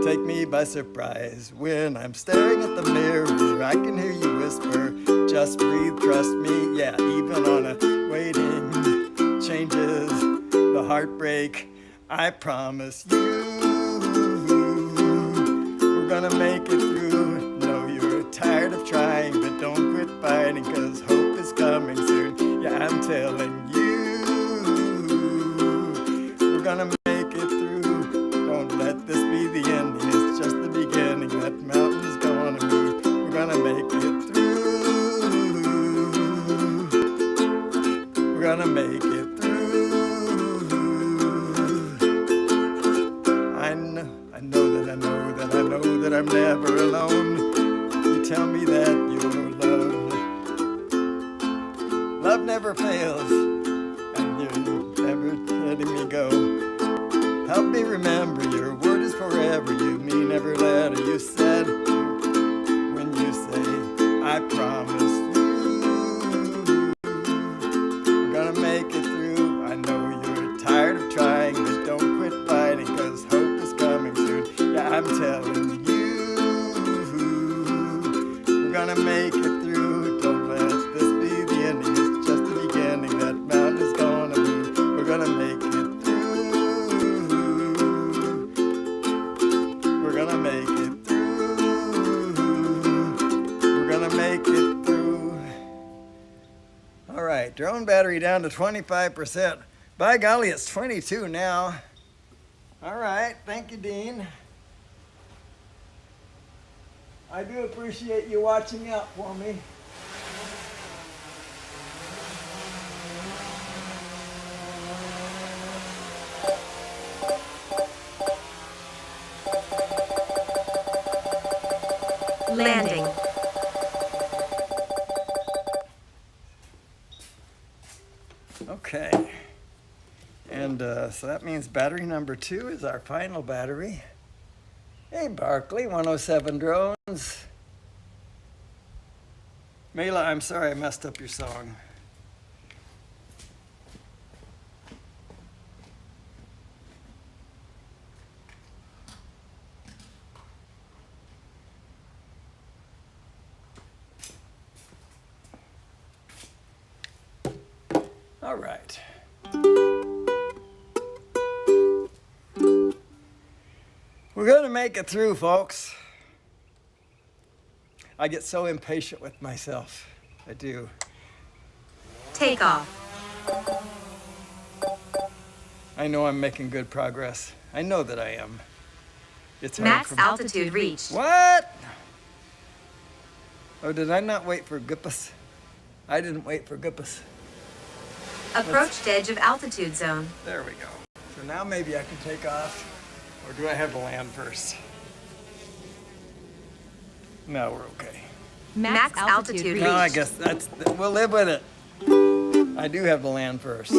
take me by surprise. When I'm staring at the mirror, I can hear you whisper, just breathe, trust me. Yeah, even on a waiting, changes, the heartbreak, I promise you, we're gonna make it through. Know you're tired of trying, but don't quit fighting, cause hope is coming soon. Yeah, I'm telling you, we're gonna make it through. Don't let this be the ending, it's just the beginning. That mountain is gonna move. We're gonna make it through. We're gonna make it through. I know that I know that I know that I'm never alone. You tell me that your love never fails, and you're never letting me go. Help me remember your word is forever. You mean every letter you said. When you say, I promise you, we're gonna make it through. I know you're tired of trying, but don't quit fighting, cause hope is coming soon. Yeah, I'm telling you, we're gonna make it through. Don't let this be the ending, it's just the beginning. That mountain is gonna move. We're gonna make it through. We're gonna make it through. We're gonna make it through. All right, drone battery down to 25%. By golly, it's 22 now. All right, thank you, Dean. I do appreciate you watching out for me. Landing. Okay. And so that means battery number 2 is our final battery. Hey, Barkley, 107 drones. Mela, I'm sorry I messed up your song. All right. We're going to make it through, folks. I get so impatient with myself. I do. Take off. I know I'm making good progress. I know that I am. It's hard Max for altitude reached. What? Oh, did I not wait for Guppus? I didn't wait for Guppus. Approached edge of altitude zone. There we go. So now maybe I can take off. Or do I have to land first? No, we're okay. Max altitude reached. No, I guess we'll live with it. I do have to land first.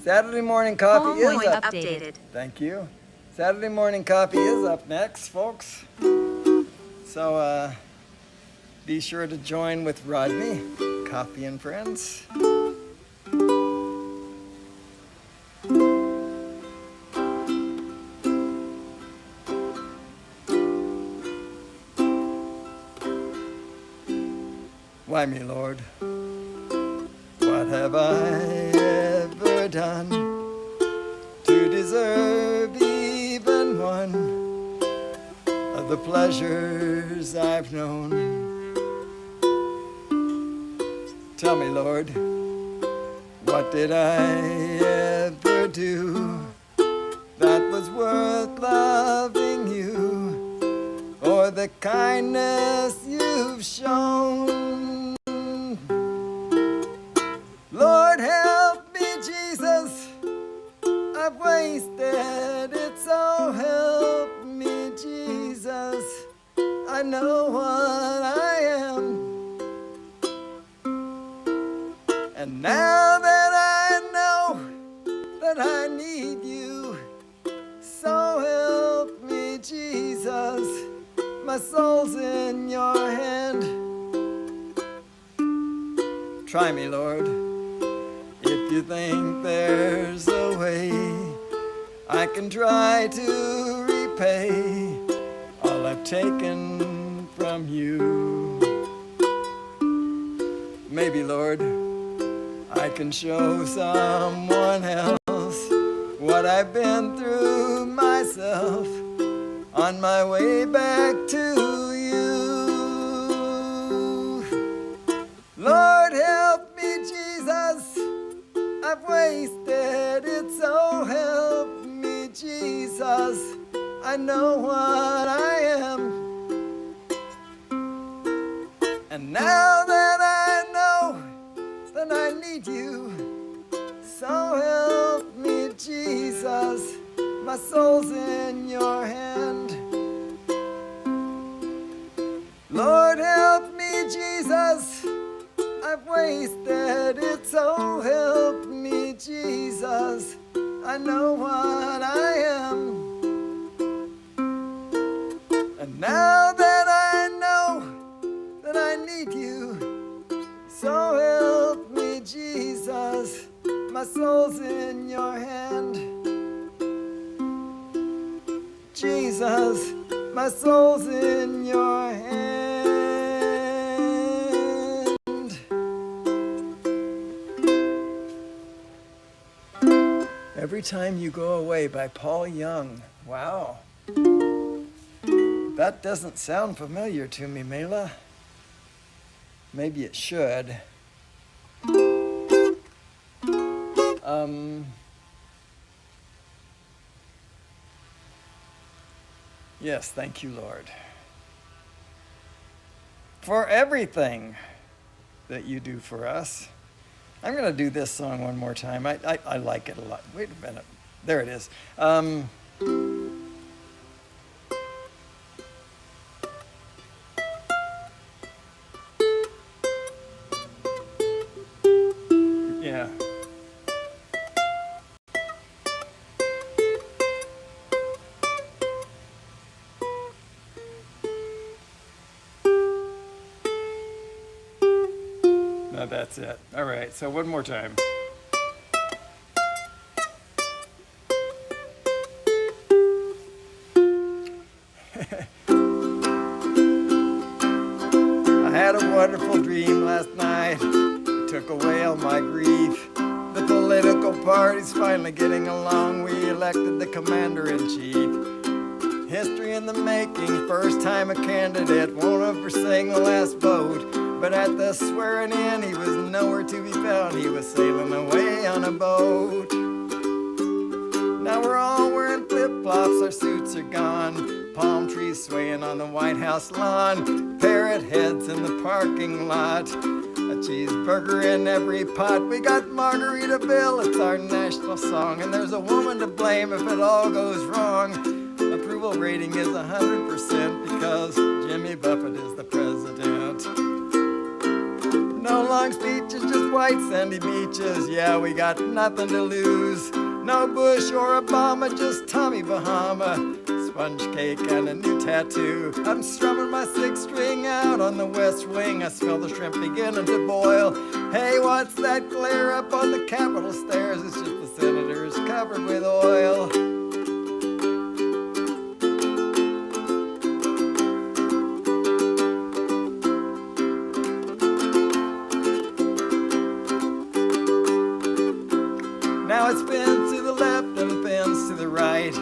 Saturday morning coffee is up. Updated. Thank you. Saturday morning coffee is up next, folks. So be sure to join with Rodney, Coffee and Friends. Why me, Lord? What have I ever done to deserve even one of the pleasures I've known? Tell me, Lord, what did I ever do that was worth loving you, or the kindness you've shown? Lord, help me, Jesus, I've wasted it, so help me, Jesus, I know what I am. And now that I know that I need you, so help me, Jesus, my soul's in your hand. Try me, Lord, if you think there's a way I can try to repay all I've taken from you. Maybe, Lord, I can show someone else what I've been through myself on my way back to you. Lord, help me, Jesus, I've wasted it, so help me, Jesus, I know what I am. And now that I know that I need you, so help me, Jesus, my soul's in your hand. Lord, help me, Jesus, I've wasted it, so help me, Jesus, I know what I am. And now that I know that I need you, so help me, Jesus, my soul's in your hand. Jesus, my soul's in your hand. Every Time You Go Away by Paul Young. Wow. That doesn't sound familiar to me, Mela. Maybe it should. Yes, thank you, Lord, for everything that you do for us. I'm going to do this song one more time. I like it a lot. Wait a minute. There it is. Yeah. No, that's it. All right, so one more time. I had a wonderful dream last night. took away all my grief. The political party's finally getting along. We elected the commander-in-chief. History in the making, first time a candidate won't ever sing the last vote. But at the swearing in, he was nowhere to be found. He was sailing away on a boat. Now we're all wearing flip-flops, our suits are gone. Palm trees swaying on the White House lawn. Parrot heads in the parking lot. A cheeseburger in every pot. We got Margaritaville, it's our national song. And there's a woman to blame if it all goes wrong. Approval rating is 100% because Jimmy Buffett is the president. No long speeches, just white sandy beaches. Yeah, we got nothing to lose. No Bush or Obama, just Tommy Bahama. Sponge cake and a new tattoo. I'm strumming my sixth string out on the west wing. I smell the shrimp beginning to boil. Hey, what's that glare up on the Capitol stairs? It's just the senators covered with oil. Now it spins to the left and bends to the right.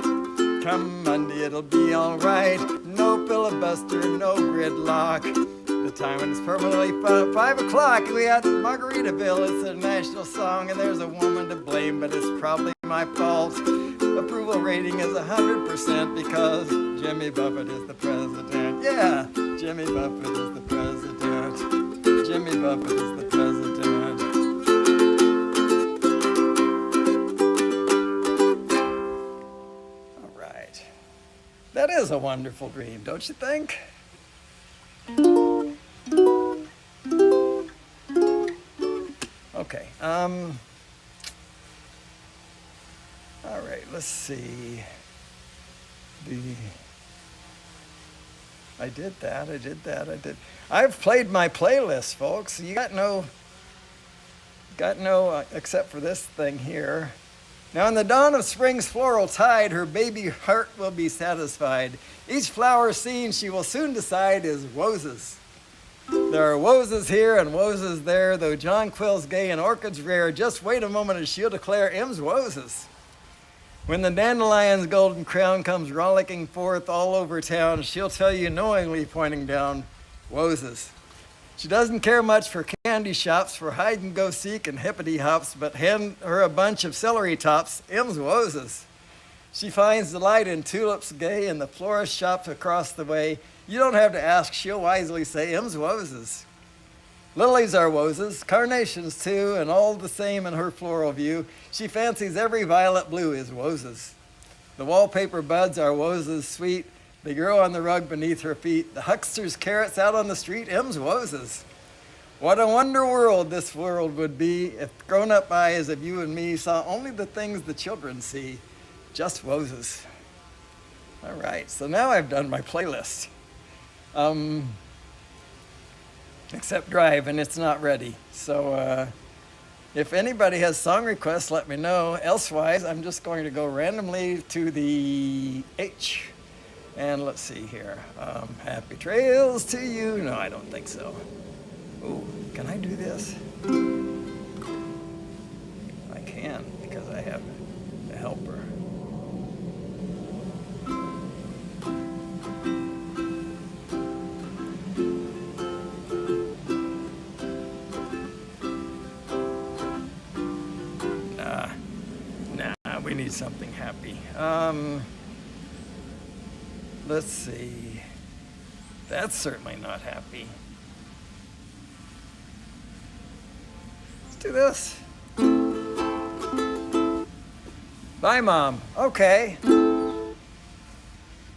Come Monday, it'll be all right. No filibuster, no gridlock. The timing is permanently 5 o'clock. We at Margaritaville, it's a national song, and there's a woman to blame, but it's probably my fault. Approval rating is 100% because Jimmy Buffett is the president. Yeah, Jimmy Buffett is the president. Jimmy Buffett is the president. That is a wonderful dream, don't you think? Okay, all right, let's see. I did that. I've played my playlist, folks. You got no, except for this thing here. Now in the dawn of spring's floral tide, her baby heart will be satisfied. Each flower seen, she will soon decide, is roses. There are roses here and roses there, though jonquils gay and orchids rare. Just wait a moment and she'll declare M's roses. When the dandelion's golden crown comes rollicking forth all over town, she'll tell you knowingly, pointing down, roses. She doesn't care much for candy shops, for hide and go seek and hippity hops, but hand her a bunch of celery tops, M's roses. She finds delight in tulips gay in the florist shops across the way. You don't have to ask, she'll wisely say, M's roses. Lilies are roses, carnations too, and all the same in her floral view. She fancies every violet blue is roses. The wallpaper buds are roses sweet. They grow on the rug beneath her feet. The huckster's carrots out on the street, M's roses. What a wonder world this world would be if grown-up eyes of you and me saw only the things the children see, just roses. All right, so now I've done my playlist. Except Drive, and it's not ready. So if anybody has song requests, let me know. Elsewise, I'm just going to go randomly to the H. And let's see here. Happy trails to you. No, I don't think so. Oh, can I do this? I can, because I have a helper. Nah, we need something happy. Let's see. That's certainly not happy. Let's do this. Bye, Mom. Okay.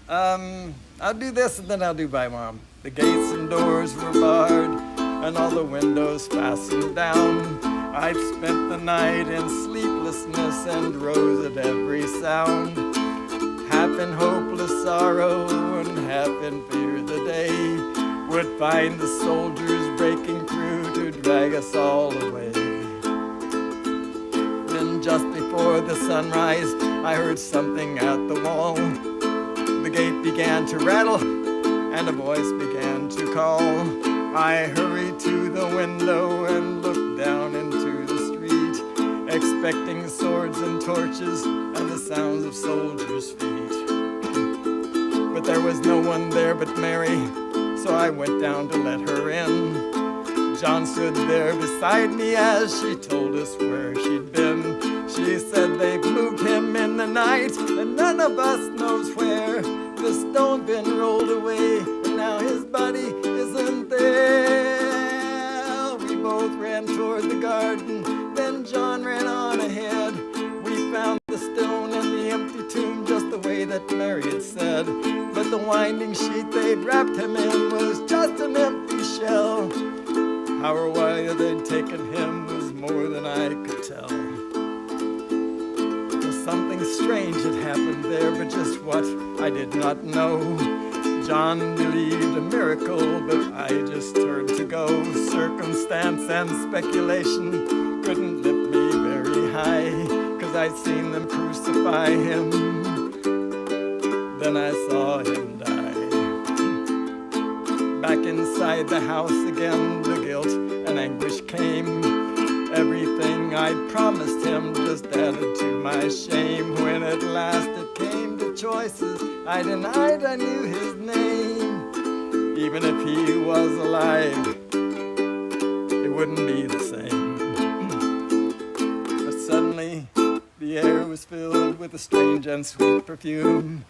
I'll do this and then I'll do Bye, Mom. The gates and doors were barred and all the windows fastened down. I'd spent the night in sleeplessness and rose at every sound. Half in hopeless sorrow and half in fear the day would find the soldiers breaking through to drag us all away. Then just before the sunrise, I heard something at the wall. The gate began to rattle and a voice began to call. I hurried to the window and looked down into the street, expecting swords and torches and the sounds of soldiers' feet. But there was no one there but Mary, so I went down to let her in. John stood there beside me as she told us where she'd been. She said they've moved him in the night and none of us knows where. The stone's been rolled away and now his body isn't there. We both ran toward the garden, then John ran on ahead. We found the stone and the empty tomb just the way that Mary had said. But the winding sheet they'd wrapped him in was just an empty shell. How or why they'd taken him was more than I could tell. Well, something strange had happened there, but just what I did not know. John believed a miracle, but I just turned to go. Circumstance and speculation couldn't lift me very high, 'cause I'd seen them crucify him, then I saw him die. Back inside the house again, the guilt and anguish came. Everything I'd promised him just added to my shame. When at last it came to choices, I denied I knew his name. Even if he was alive, it wouldn't be the same. But suddenly, the air was filled with a strange and sweet perfume.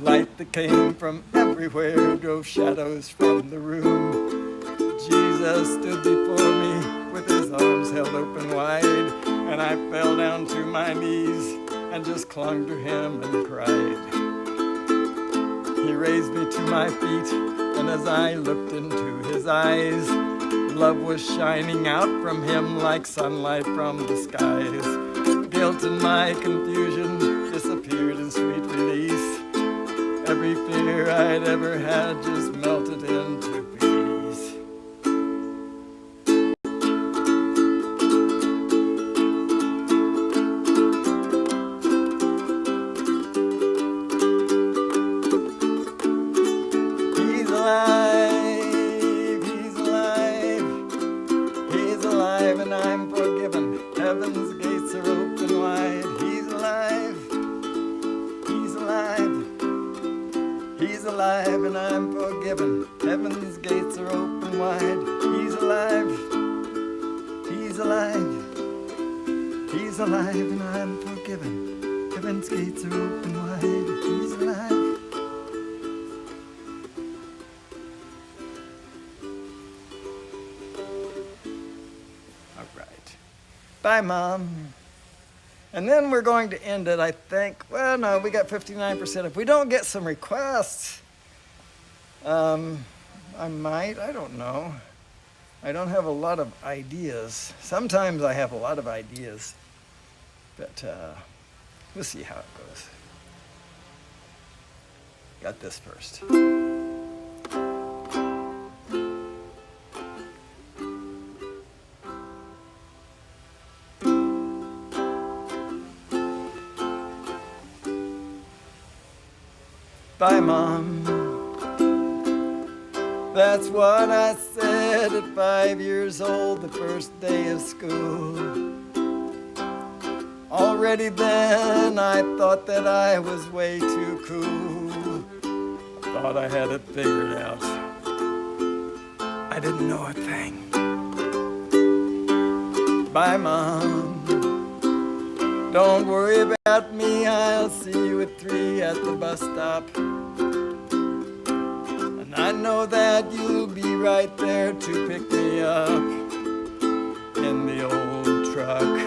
Light that came from everywhere drove shadows from the room. Jesus stood before me with his arms held open wide, and I fell down to my knees and just clung to him and cried. He raised me to my feet, and as I looked into his eyes, love was shining out from him like sunlight from the skies. Guilt and my confusion disappeared in sweet release. Every fear I'd ever had just melted into peace. He's alive, he's alive, he's alive, and I'm forgiven. Heaven's gates are open wide. He's alive, he's alive. He's alive and I'm forgiven. Heaven's gates are open wide. He's alive. He's alive. He's alive and I'm forgiven. Heaven's gates are open wide. He's alive. All right. Bye, Mom. And then we're going to end it, I think. Well, no, we got 59%. If we don't get some requests, I might, I don't know. I don't have a lot of ideas. Sometimes I have a lot of ideas, but we'll see how it goes. Got this first. Bye, Mom. That's what I said at 5 years old, the first day of school. Already then I thought that I was way too cool. I thought I had it figured out. I didn't know a thing. Bye, Mom. Don't worry about me, I'll see you at 3 at the bus stop. And I know that you'll be right there to pick me up in the old truck.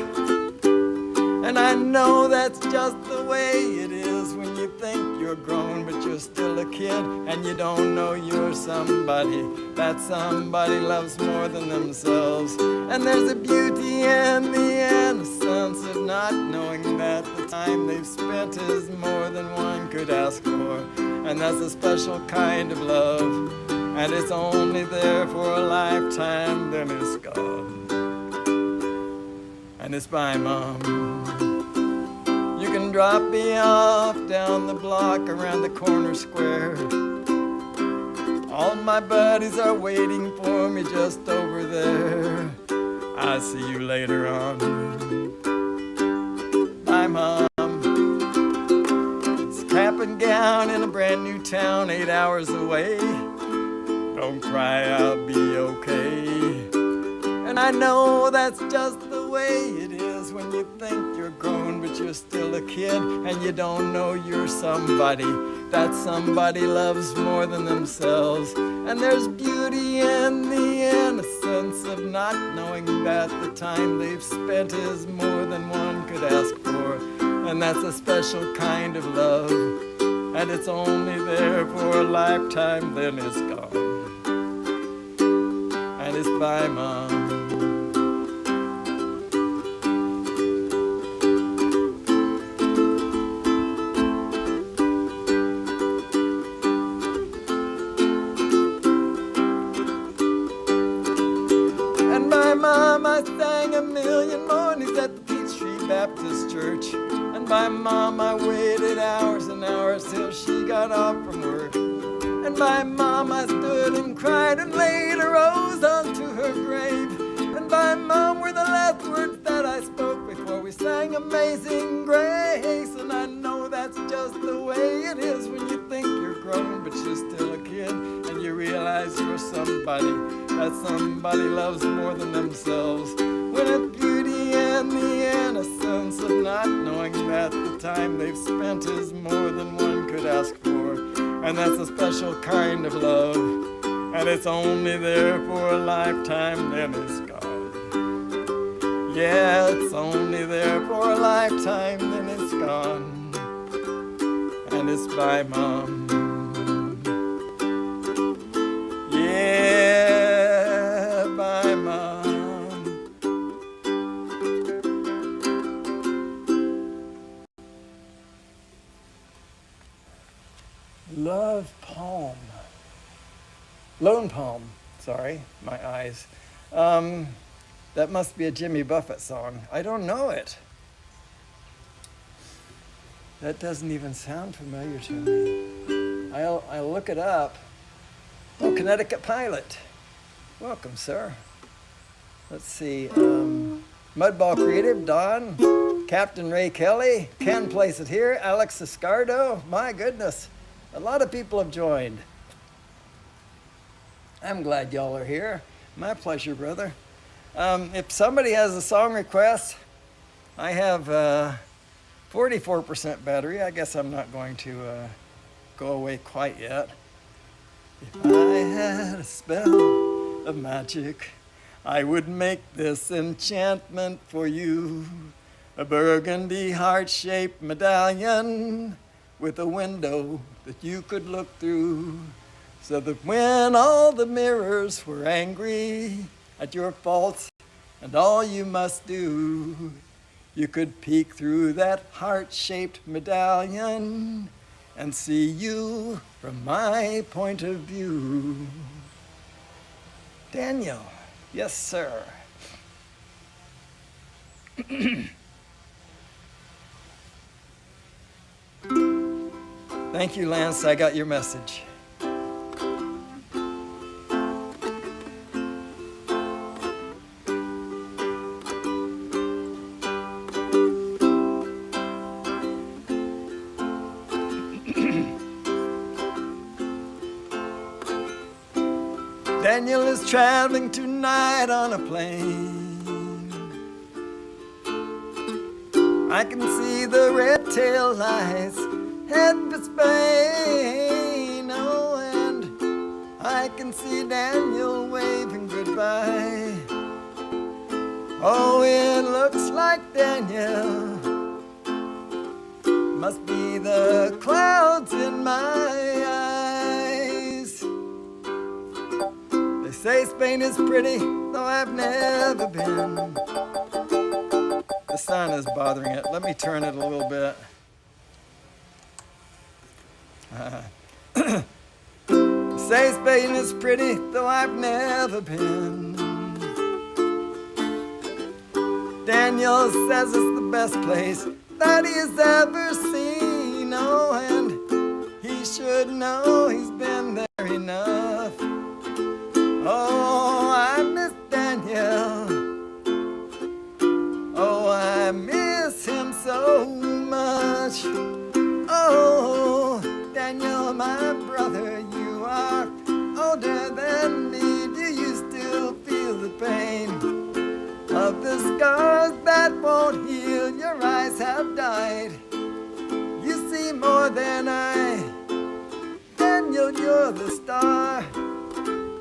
And I know that's just the way it is when you think you're grown, but you're still a kid, and you don't know you're somebody that somebody loves more than themselves. And there's a beauty in the innocence of not knowing that the time they've spent is more than one could ask for. And that's a special kind of love, and it's only there for a lifetime, then it's gone. And it's bye, Mom. You can drop me off down the block around the corner square. All my buddies are waiting for me just over there. I'll see you later on. Bye, Mom. It's cap and gown in a brand new town 8 hours away. Don't cry, I'll be okay. And I know that's just the way it is when you think you're grown, but you're still a kid, and you don't know you're somebody that somebody loves more than themselves. And there's beauty in the innocence of not knowing that the time they've spent is more than one could ask for. And that's a special kind of love, and it's only there for a lifetime, then it's gone. And it's bye, Mom. Mom, I sang a million mornings at the Peachtree Baptist Church. And by Mom, I waited hours and hours till she got off from work. And by Mom, I stood and cried and laid a rose onto her grave. And by Mom were the last words that I spoke before we sang Amazing Grace. And I know that's just the way it is when you think you're grown, but you're still a kid, and you realize you're somebody that somebody loves more than themselves. When it's beauty and the innocence of not knowing that the time they've spent is more than one could ask for. And that's a special kind of love, and it's only there for a lifetime, then it's gone. Yeah, it's only there for a lifetime, then it's gone. And it's bye, Mom. Yeah, bye, Mom. Love Palm. Lone Palm. Sorry, my eyes. That must be a Jimmy Buffett song. I don't know it. That doesn't even sound familiar to me. I'll look it up. Oh, Connecticut Pilot. Welcome, sir. Let's see. Mudball Creative, Don, Captain Ray Kelly, Ken Place It Here, Alex Escardo. My goodness, a lot of people have joined. I'm glad y'all are here. My pleasure, brother. If somebody has a song request, I have 44% battery. I guess I'm not going to go away quite yet. If I had a spell of magic, I would make this enchantment for you. A burgundy heart-shaped medallion with a window that you could look through, so that when all the mirrors were angry at your faults and all you must do, you could peek through that heart-shaped medallion and see you from my point of view. Daniel, yes, sir. Thank you, Lance. I got your message. Daniel is traveling tonight on a plane. I can see the red tail lights head for Spain. Oh, and I can see Daniel waving goodbye. Oh, it looks like Daniel must be the clouds in my eyes. They say Spain is pretty, though I've never been. The sun is bothering it. Let me turn it a little bit. Say Spain is pretty, though I've never been. Daniel says it's the best place that he's ever seen. Oh, and he should know he's been there enough. my brother, you are older than me. Do you still feel the pain of the scars that won't heal? Your eyes have died. You see more than I. Daniel, you're the star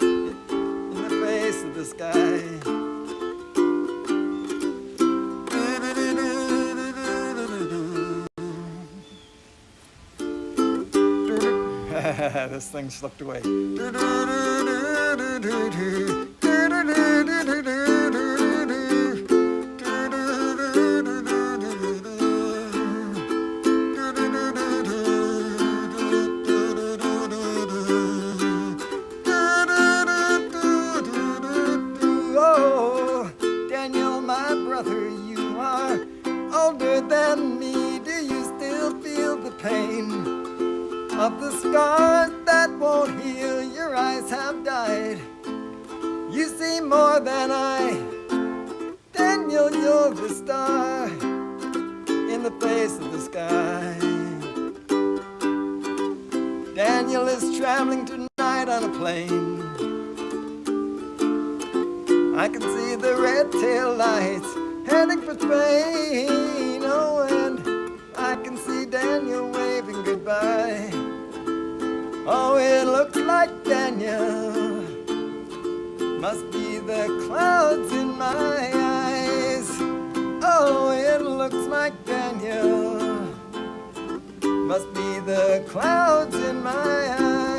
in the face of the sky. This thing slipped away. Oh, Daniel, my brother, you are older than me. Do you still feel the pain of the scars that won't heal? Your eyes have died. You see more than I. Daniel, you're the star in the face of the sky. Daniel is traveling tonight on a plane. I can see the red tail lights heading for Spain. Oh, and I can see Daniel waving goodbye. Oh, it looks like Daniel must be the clouds in my eyes. Oh, it looks like Daniel must be the clouds in my eyes.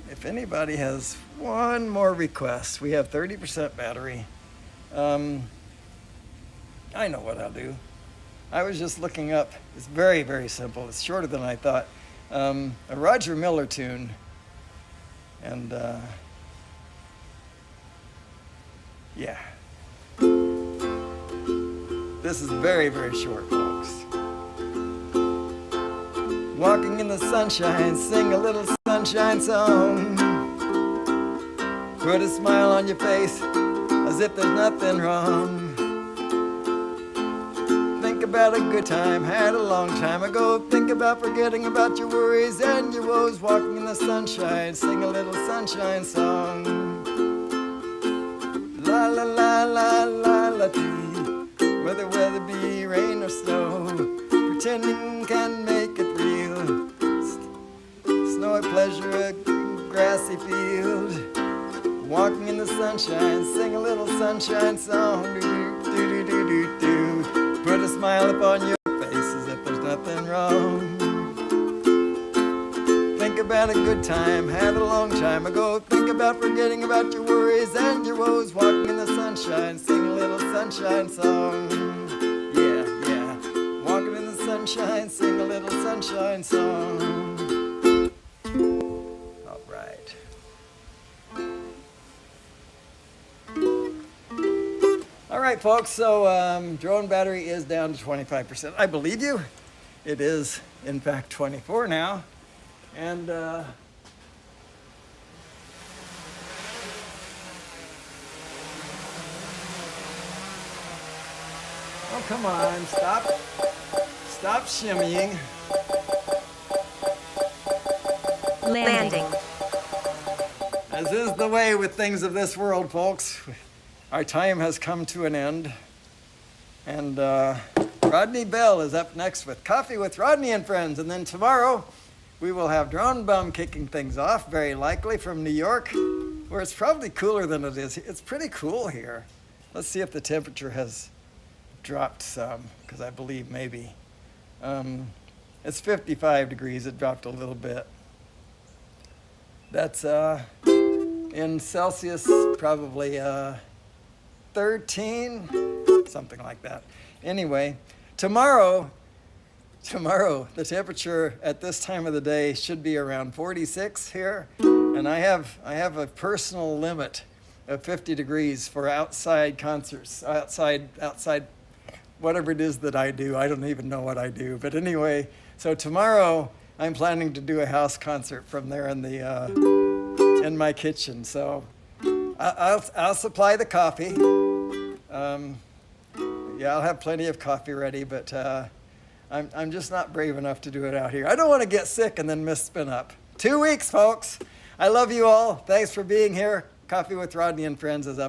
If anybody has one more request, we have 30% battery. I know what I'll do. I was just looking up. It's very, very simple. It's shorter than I thought. A Roger Miller tune. And yeah. This is very, very short, folks. Walking in the sunshine, sing a little sunshine song. Put a smile on your face as if there's nothing wrong. Think about a good time had a long time ago. Think about forgetting about your worries and your woes. Walking in the sunshine, sing a little sunshine song. La la la la la la dee. Whether weather be rain or snow, pretending can make it real. Snow at pleasure, a grassy field. Walking in the sunshine, sing a little sunshine song. Do do do do do do. Put a smile upon your face as if there's nothing wrong. Think about a good time had a long time ago. Think about forgetting about your worries and your woes. Walking in the sunshine, sing a little sunshine song. Yeah, yeah. Walking in the sunshine, sing a little sunshine song. All right. All right, folks, so drone battery is down to 25%. I believe you. It is, in fact, 24 now. And oh, come on, stop shimmying. Landing. As is the way with things of this world, folks. Our time has come to an end. And Rodney Bell is up next with Coffee with Rodney and Friends. And then tomorrow, we will have Drone Bum kicking things off, very likely from New York, where it's probably cooler than it is. It's pretty cool here. Let's see if the temperature has dropped some, because I believe maybe. It's 55 degrees. It dropped a little bit. That's in Celsius, probably 13, something like that. Anyway, tomorrow, the temperature at this time of the day should be around 46 here, and I have a personal limit of 50 degrees for outside concerts, outside whatever it is that I do. I don't even know what I do. But anyway, so tomorrow I'm planning to do a house concert from there in the in my kitchen. So I'll supply the coffee. Yeah, I'll have plenty of coffee ready, but I'm just not brave enough to do it out here. I don't want to get sick and then miss Spin Up. 2 weeks, folks. I love you all. Thanks for being here. Coffee with Rodney and Friends is up.